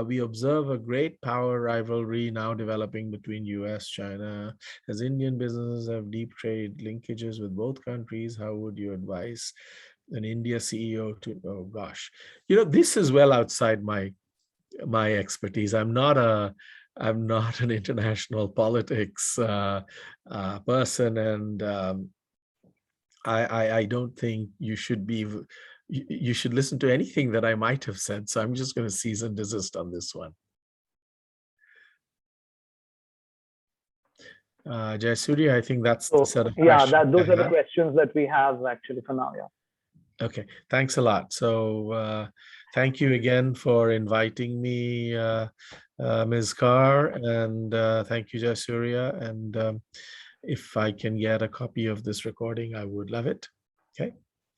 We observe a great power rivalry now developing between US, China. As Indian businesses have deep trade linkages with both countries, how would you advise an India CEO to, oh gosh, this is well outside my expertise. I'm not an international politics person, and I don't think you should listen to anything that I might have said. So I'm just going to cease and desist on this one. Jayasuri, I think that's the set of questions. Those are the questions that we have actually for now. Yeah. Okay, thanks a lot. So thank you again for inviting me, Ms. Carr, and thank you, Jayasuriya. And if I can get a copy of this recording, I would love it. Okay,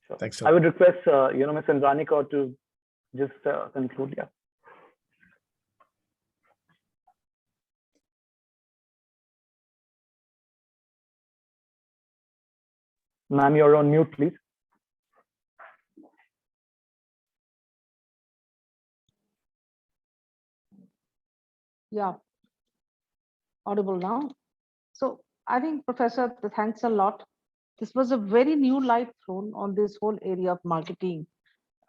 sure. Thanks so much. I would request, Ms. Indrani Kaur to just conclude. Yeah. Ma'am, you're on mute, please. Yeah, audible now. So I think, Professor, thanks a lot. This was a very new light thrown on this whole area of marketing,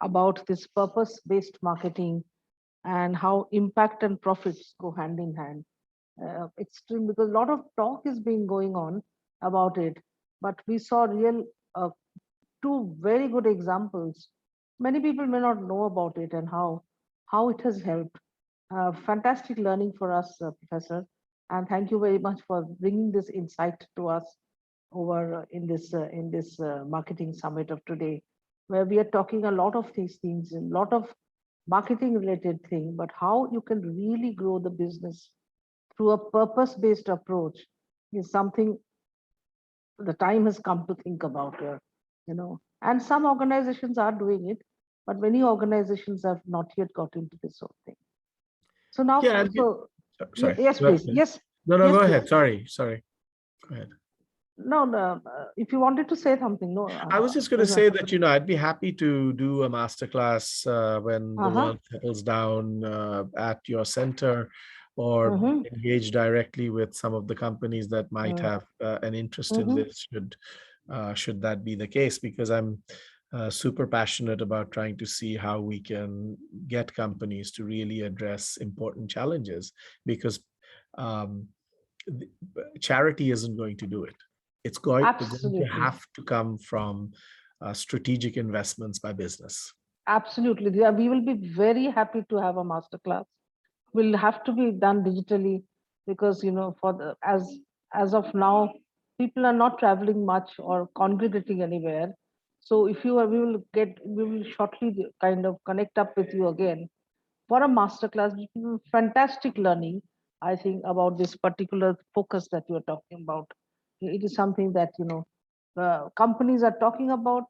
about this purpose-based marketing and how impact and profits go hand in hand. Extreme, because a lot of talk is being going on about it, but we saw real two very good examples. Many people may not know about it and how it has helped. Fantastic learning for us, Professor, and thank you very much for bringing this insight to us over in this marketing summit of today, where we are talking a lot of these things, a lot of marketing related thing, but how you can really grow the business through a purpose-based approach is something the time has come to think about. And some organizations are doing it, but many organizations have not yet got into this whole thing. So now, yeah, sorry. Yes, please. Yes. No, yes, go please. ahead. Sorry. Go ahead. No, if you wanted to say something, no. I was just going to say that, I'd be happy to do a masterclass when the world settles down at your center, or engage directly with some of the companies that might have an interest in this, should that be the case, because I'm super passionate about trying to see how we can get companies to really address important challenges, because charity isn't going to do it. It's going to have to come from strategic investments by business. Absolutely. Yeah, we will be very happy to have a masterclass. Will have to be done digitally, because as of now, people are not traveling much or congregating anywhere. So if you are, we will shortly kind of connect up with you again for a masterclass. Fantastic learning, I think, about this particular focus that you are talking about. It is something that companies are talking about,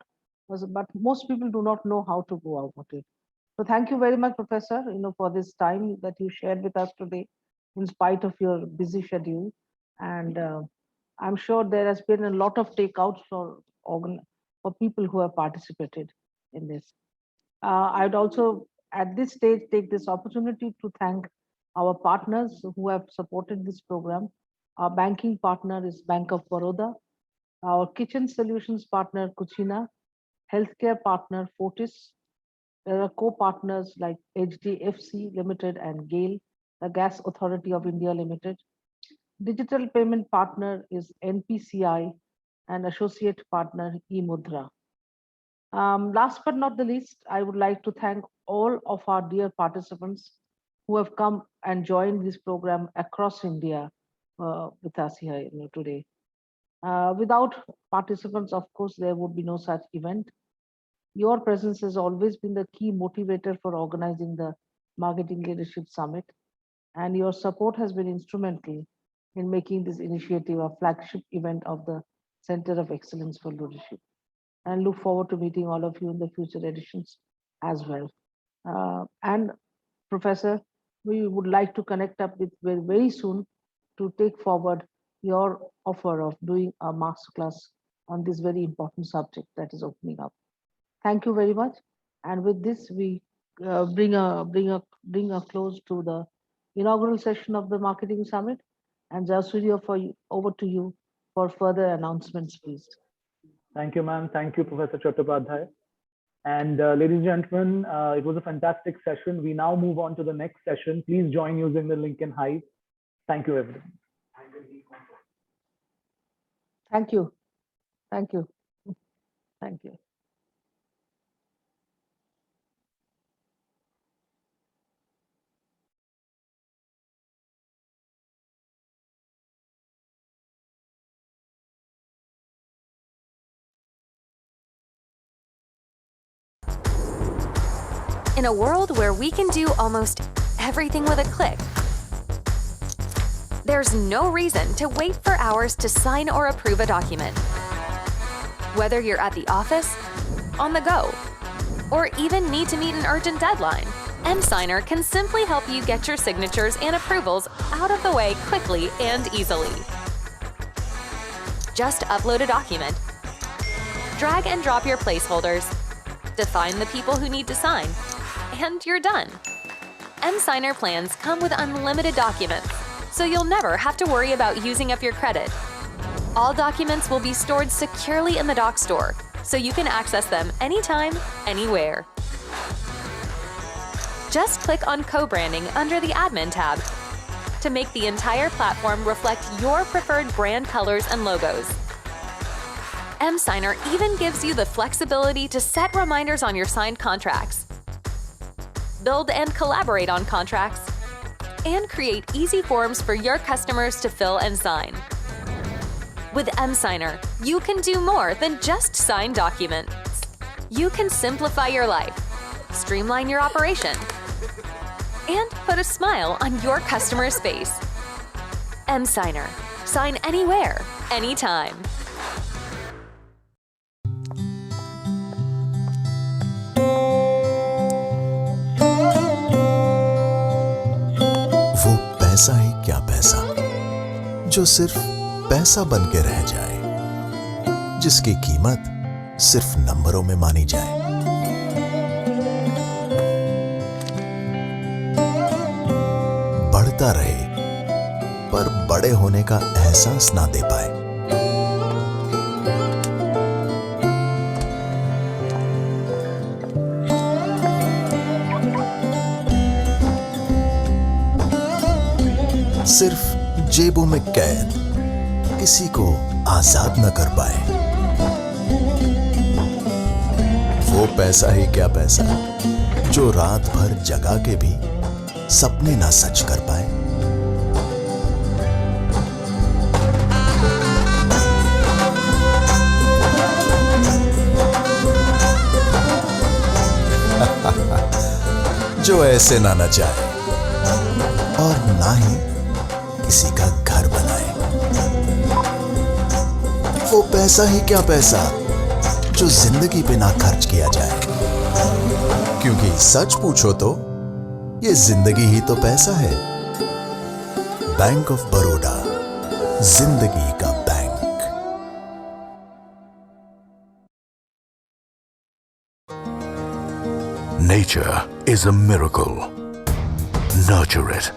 but most people do not know how to go about it. So thank you very much, Professor, for this time that you shared with us today, in spite of your busy schedule. And I'm sure there has been a lot of takeouts for people who have participated in this. I'd also, at this stage, take this opportunity to thank our partners who have supported this program. Our banking partner is Bank of Baroda. Our kitchen solutions partner, Cucina. Healthcare partner, Fortis. There are co-partners like HDFC Limited and GAIL, the Gas Authority of India Limited. Digital payment partner is NPCI and associate partner eMudra. Last but not the least, I would like to thank all of our dear participants who have come and joined this program across India with us here today. Without participants, of course, there would be no such event. Your presence has always been the key motivator for organizing the Marketing Leadership Summit, and your support has been instrumental in making this initiative a flagship event of the Center of Excellence for Leadership. And look forward to meeting all of you in the future editions as well. And Professor, we would like to connect up with very soon to take forward your offer of doing a masterclass on this very important subject that is opening up. Thank you very much. And with this, we bring a close to the inaugural session of the Marketing Summit. And Jayasuriya, over to you for further announcements, please. Thank you, ma'am. Thank you, Professor Chattopadhyay. And ladies and gentlemen, it was a fantastic session. We now move on to the next session. Please join using the link in Hive. Thank you, everyone. Thank you. Thank you. Thank you. In a world where we can do almost everything with a click, there's no reason to wait for hours to sign or approve a document. Whether you're at the office, on the go, or even need to meet an urgent deadline, mSigner can simply help you get your signatures and approvals out of the way quickly and easily. Just upload a document, drag and drop your placeholders, define the people who need to sign, and you're done. mSigner plans come with unlimited documents, so you'll never have to worry about using up your credit. All documents will be stored securely in the Doc Store, so you can access them anytime, anywhere. Just click on co-branding under the Admin tab to make the entire platform reflect your preferred brand colors and logos. mSigner even gives you the flexibility to set reminders on your signed contracts, build and collaborate on contracts, and create easy forms for your customers to fill and sign. With mSigner, you can do more than just sign documents. You can simplify your life, streamline your operation, and put a smile on your customer's face. mSigner. Sign anywhere, anytime. वो पैसा ही क्या पैसा जो सिर्फ पैसा बन के रह जाए, जिसकी कीमत सिर्फ नंबरों में मानी जाए। बढ़ता रहे पर बड़े होने का एहसास ना दे पाए। सिर्फ जेबों में कैद किसी को आजाद न कर पाए। वो पैसा ही क्या पैसा जो रात भर जगा के भी सपने ना सच कर पाए। जो ऐसे ना नचाए और ना ही किसी का घर बनाए। वो पैसा ही क्या पैसा जो जिंदगी पे ना खर्च किया जाए, क्योंकि सच पूछो तो ये जिंदगी ही तो पैसा है। बैंक ऑफ बड़ौदा, जिंदगी का bank. Nature is a miracle. Nurture it.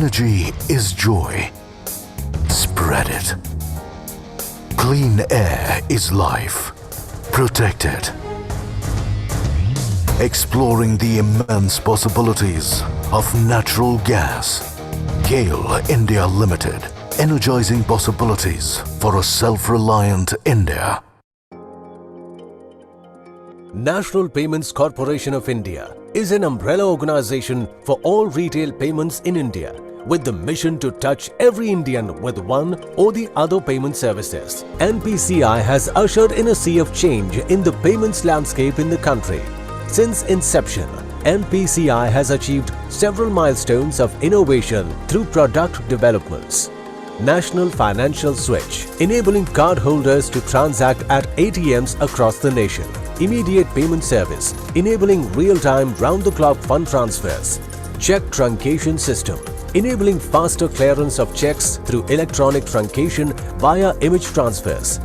Energy is joy. Spread it. Clean air is life. Protect it. Exploring the immense possibilities of natural gas. GAIL India Limited. Energizing possibilities for a self-reliant India. National Payments Corporation of India is an umbrella organization for all retail payments in India, with the mission to touch every Indian with one or the other payment services. NPCI has ushered in a sea of change in the payments landscape in the country. Since inception, NPCI has achieved several milestones of innovation through product developments. National Financial Switch, enabling cardholders to transact at ATMs across the nation. Immediate payment service, enabling real-time round-the-clock fund transfers. Check truncation system, enabling faster clearance of checks through electronic truncation via image transfers.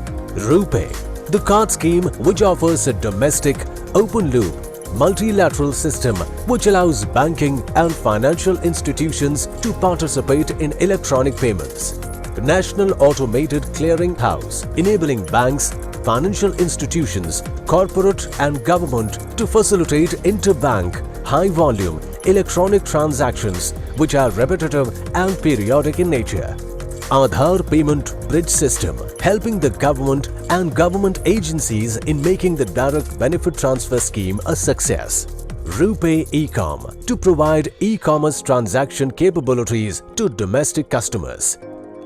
RuPay, the card scheme which offers a domestic, open-loop, multilateral system which allows banking and financial institutions to participate in electronic payments. National Automated Clearing House, enabling banks, financial institutions, corporate and government to facilitate interbank, high-volume electronic transactions which are repetitive and periodic in nature. Aadhaar Payment Bridge System, helping the government and government agencies in making the direct benefit transfer scheme a success. RuPay Ecom, to provide e-commerce transaction capabilities to domestic customers.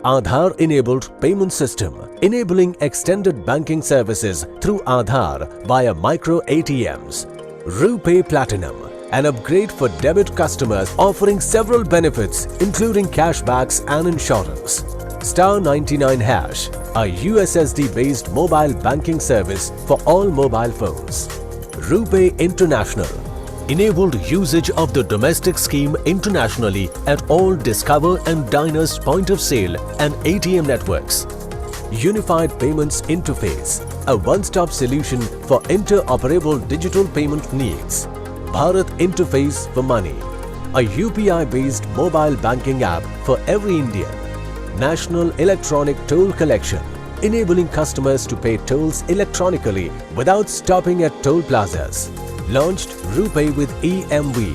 Aadhaar-enabled payment system, enabling extended banking services through Aadhaar via micro ATMs. RuPay Platinum, an upgrade for debit customers offering several benefits including cashbacks and insurance. Star 99 Hash, a USSD-based mobile banking service for all mobile phones. RuPay International, enabled usage of the domestic scheme internationally at all Discover and Diners point of sale and ATM networks. Unified Payments Interface, a one-stop solution for interoperable digital payment needs. Bharat Interface for Money, a UPI-based mobile banking app for every Indian. National Electronic Toll Collection, enabling customers to pay tolls electronically without stopping at toll plazas. Launched RuPay with EMV.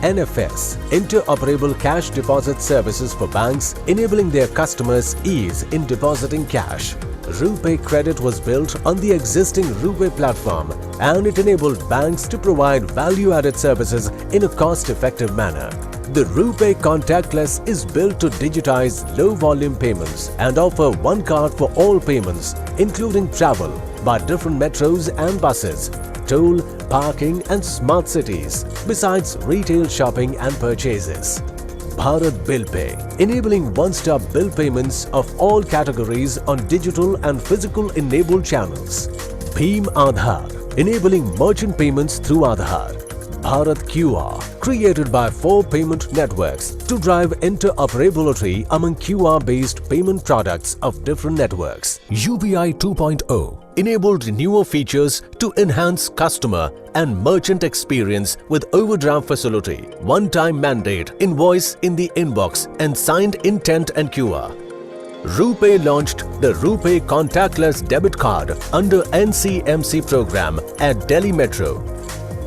NFS, interoperable cash deposit services for banks, enabling their customers ease in depositing cash. RuPay Credit was built on the existing RuPay platform and it enabled banks to provide value-added services in a cost-effective manner. The RuPay Contactless is built to digitize low-volume payments and offer one card for all payments, including travel by different metros and buses, toll, parking and smart cities, besides retail shopping and purchases. Bharat Bill Pay, enabling one-stop bill payments of all categories on digital and physical enabled channels. Bheem Aadhaar, enabling merchant payments through Aadhaar. Bharat QR, created by 4 payment networks to drive interoperability among QR-based payment products of different networks. UPI 2.0 enabled newer features to enhance customer and merchant experience with overdraft facility, one-time mandate, invoice in the inbox and signed intent and QR. RuPay launched the RuPay Contactless Debit Card under NCMC program at Delhi Metro,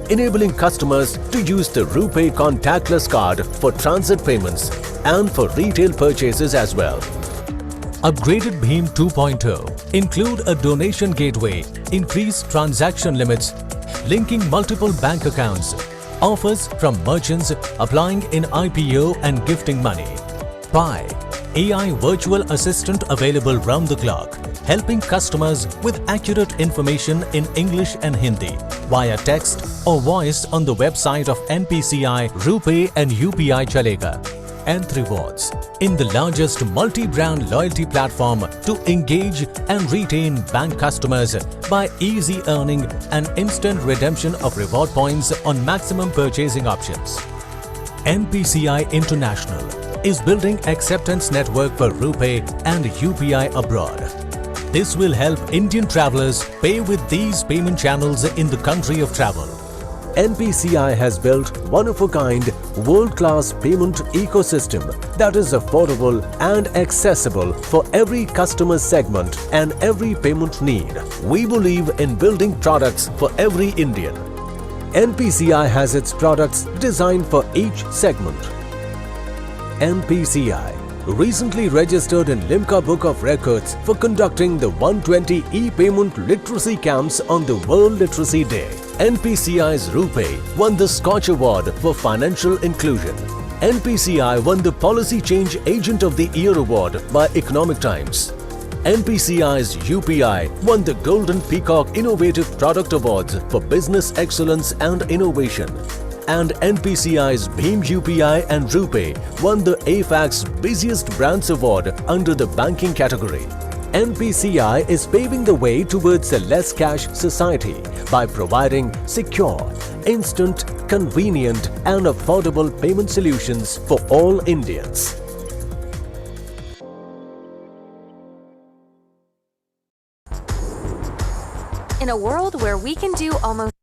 enabling customers to use the RuPay Contactless Card for transit payments and for retail purchases as well. Upgraded Bheem 2.0 include a donation gateway, increased transaction limits, linking multiple bank accounts, offers from merchants applying in IPO and gifting money. Pi, AI virtual assistant available round the clock, helping customers with accurate information in English and Hindi via text or voice on the website of NPCI, RuPay and UPI Chalega. And Rewards, in the largest multi-brand loyalty platform to engage and retain bank customers by easy earning and instant redemption of reward points on maximum purchasing options. NPCI International is building acceptance network for RuPay and UPI abroad. This will help Indian travelers pay with these payment channels in the country of travel. NPCI has built one-of-a-kind, world-class payment ecosystem that is affordable and accessible for every customer segment and every payment need. We believe in building products for every Indian. NPCI has its products designed for each segment. NPCI recently registered in Limca Book of Records for conducting the 120 e-payment literacy camps on the World Literacy Day. NPCI's RuPay won the Scotch Award for Financial Inclusion. NPCI won the Policy Change Agent of the Year Award by Economic Times. NPCI's UPI won the Golden Peacock Innovative Product Awards for Business Excellence and Innovation. And NPCI's Bheem UPI and RuPay won the AFAC's Busiest Brands Award under the banking category. NPCI is paving the way towards a less cash society by providing secure, instant, convenient and affordable payment solutions for all Indians. In a world where we can do almost